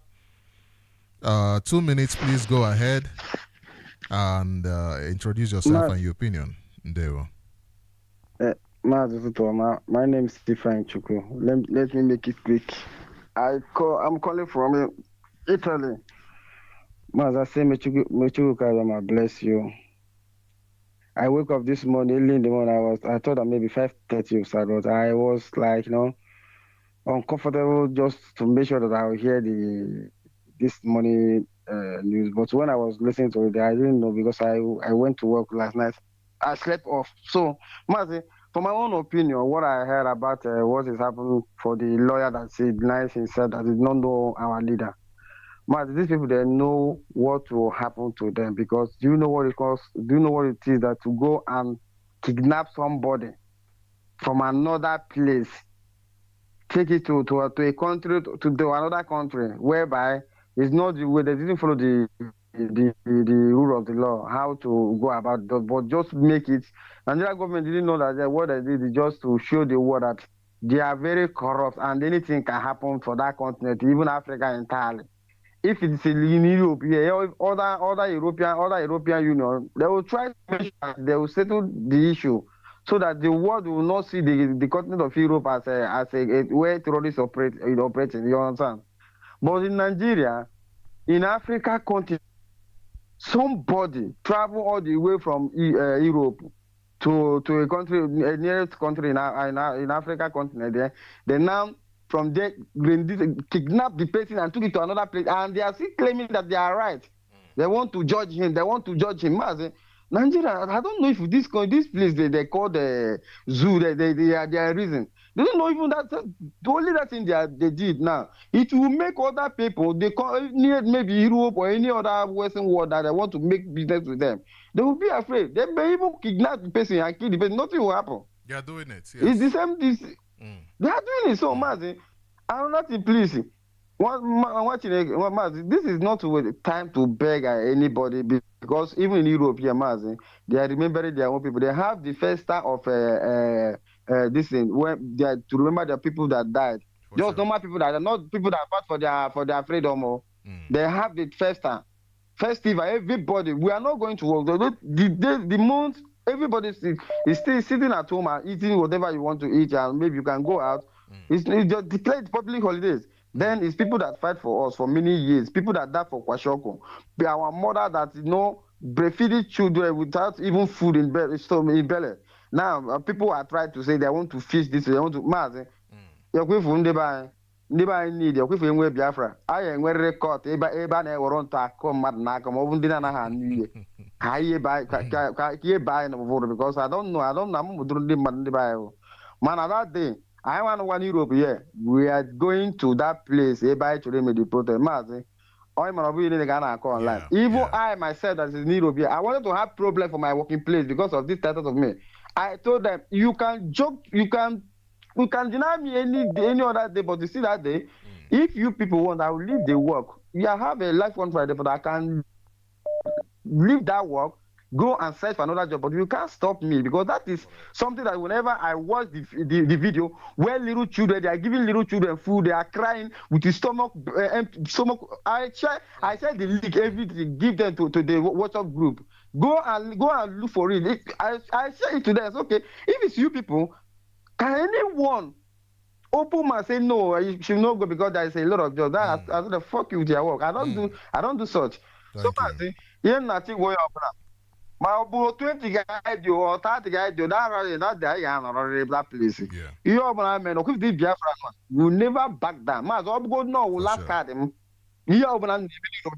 2 minutes, please go ahead and introduce yourself and your opinion. Ndewo. My name is Stephen Chukwu. Let me make it quick. I'm calling from Italy. I say, Mechuku, bless you. I woke up this morning, early in the morning. I thought that maybe 5:30 or so. I was like, uncomfortable just to make sure that I will hear this morning news. But when I was listening to it, I didn't know because I went to work last night. I slept off. So, Mazi, for my own opinion, what I heard about what is happening for the lawyer that said nice himself that did not know our leader. Mazi, these people they know what will happen to them because do you know what it costs? Do you know what it is that to go and kidnap somebody from another place, take it to a country to another country whereby it's not the way they didn't follow the rule of the law how to go about it, but just make it. Nigeria government didn't know that what they did is just to show the world that they are very corrupt and anything can happen for that continent, even Africa entirely. If it's in Europe, yeah, other European Union, they will try to make sure that they will settle the issue so that the world will not see the continent of Europe as a where terrorists operating. You understand? But in Nigeria, in Africa continent, somebody travel all the way from Europe to a country, a nearest country in Africa continent. They now from there kidnapped the person and took it to another place, and they are still claiming that they are right. They want to judge him. Nigeria, I don't know if this place they call the zoo. They are reason. They don't know even that the only that thing they did now. It will make other people they call maybe Europe or any other Western world that they want to make business with them. They will be afraid. They may even kidnap the person and kill the person. Nothing will happen. They are doing it. Yes. It's the same. They are doing it. So, Mazi, another thing, please. This is not the time to beg anybody because even in Europe, here, Mazi, they are remembering their own people. They have the festa of this thing where they are to remember the people that died. Just normal people that are not people that fought for their freedom. They have the festival. Everybody, we are not going to work. The month, everybody is still sitting at home and eating whatever you want to eat, and maybe you can go out. It's just declared public holidays. Then it's people that fight for us for many years, people that died for Kwashoko. Our mother that breastfeeding children without even food in belly. Now people are trying to say they want to fish this, they want to mass. Need your Biafra. I am very record Eba or to come mad nakam over dinner hand. I buy because I don't know man that day. I want one Europe here. We are going to that place. Everybody to them the protest. I'm not really gonna call online. Even I myself that is in Europe here, I wanted to have problem for my working place because of this status of me. I told them you can joke, you can deny me any other day, but you see that day, if you people want, I will leave the work. You have a life contract, but I can leave that work. Go and search for another job, but you can't stop me because that is something that whenever I watch the video where little children, they are giving little children food, they are crying with the stomach. I share the link, everything, give them to the WhatsApp group. Go and look for it. I share it to them. It's okay. If it's you people, can anyone open and say no? You should not go because there is a lot of jobs. I said, the fuck you with your work. I don't do such. You're nothing way up now. My 20 guide you or 30 guide you that day and that place. You are man, if the Biafra will never back down. Mas go no will last card him. You are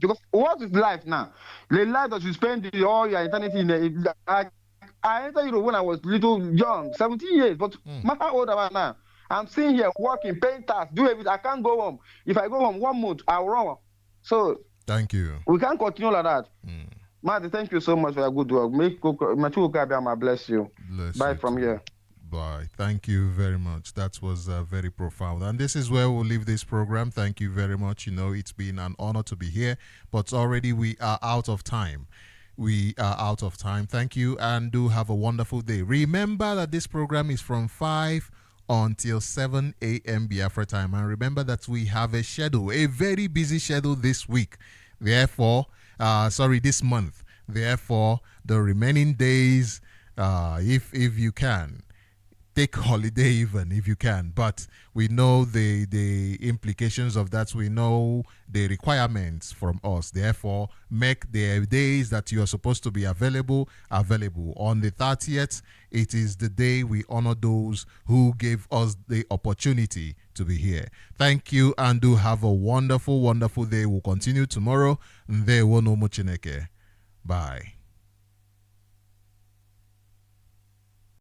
because what is life now? The life that you spend all your eternity in I entered Europe when I was little young, 17 years, but my old man now. I'm sitting here working, paying tax, do everything. I can't go home. If I go home 1 month, I'll run. So thank you. We can't continue like that. Marty, thank you so much for your good work. May bless you. Bye from here. Bye. Thank you very much. That was very profound. And this is where we'll leave this program. Thank you very much. You know, it's been an honor to be here, but already we are out of time. Thank you and do have a wonderful day. Remember that this program is from 5 until 7 a.m. Biafra time. And remember that we have a schedule, a very busy schedule this week. Therefore, this month. Therefore, the remaining days, if you can, take holiday even if you can. But we know the implications of that. We know the requirements from us. Therefore, make the days that you are supposed to be available. On the 30th, it is the day we honor those who gave us the opportunity to be here. Thank you, and do have a wonderful, wonderful day. We'll continue tomorrow. Bye.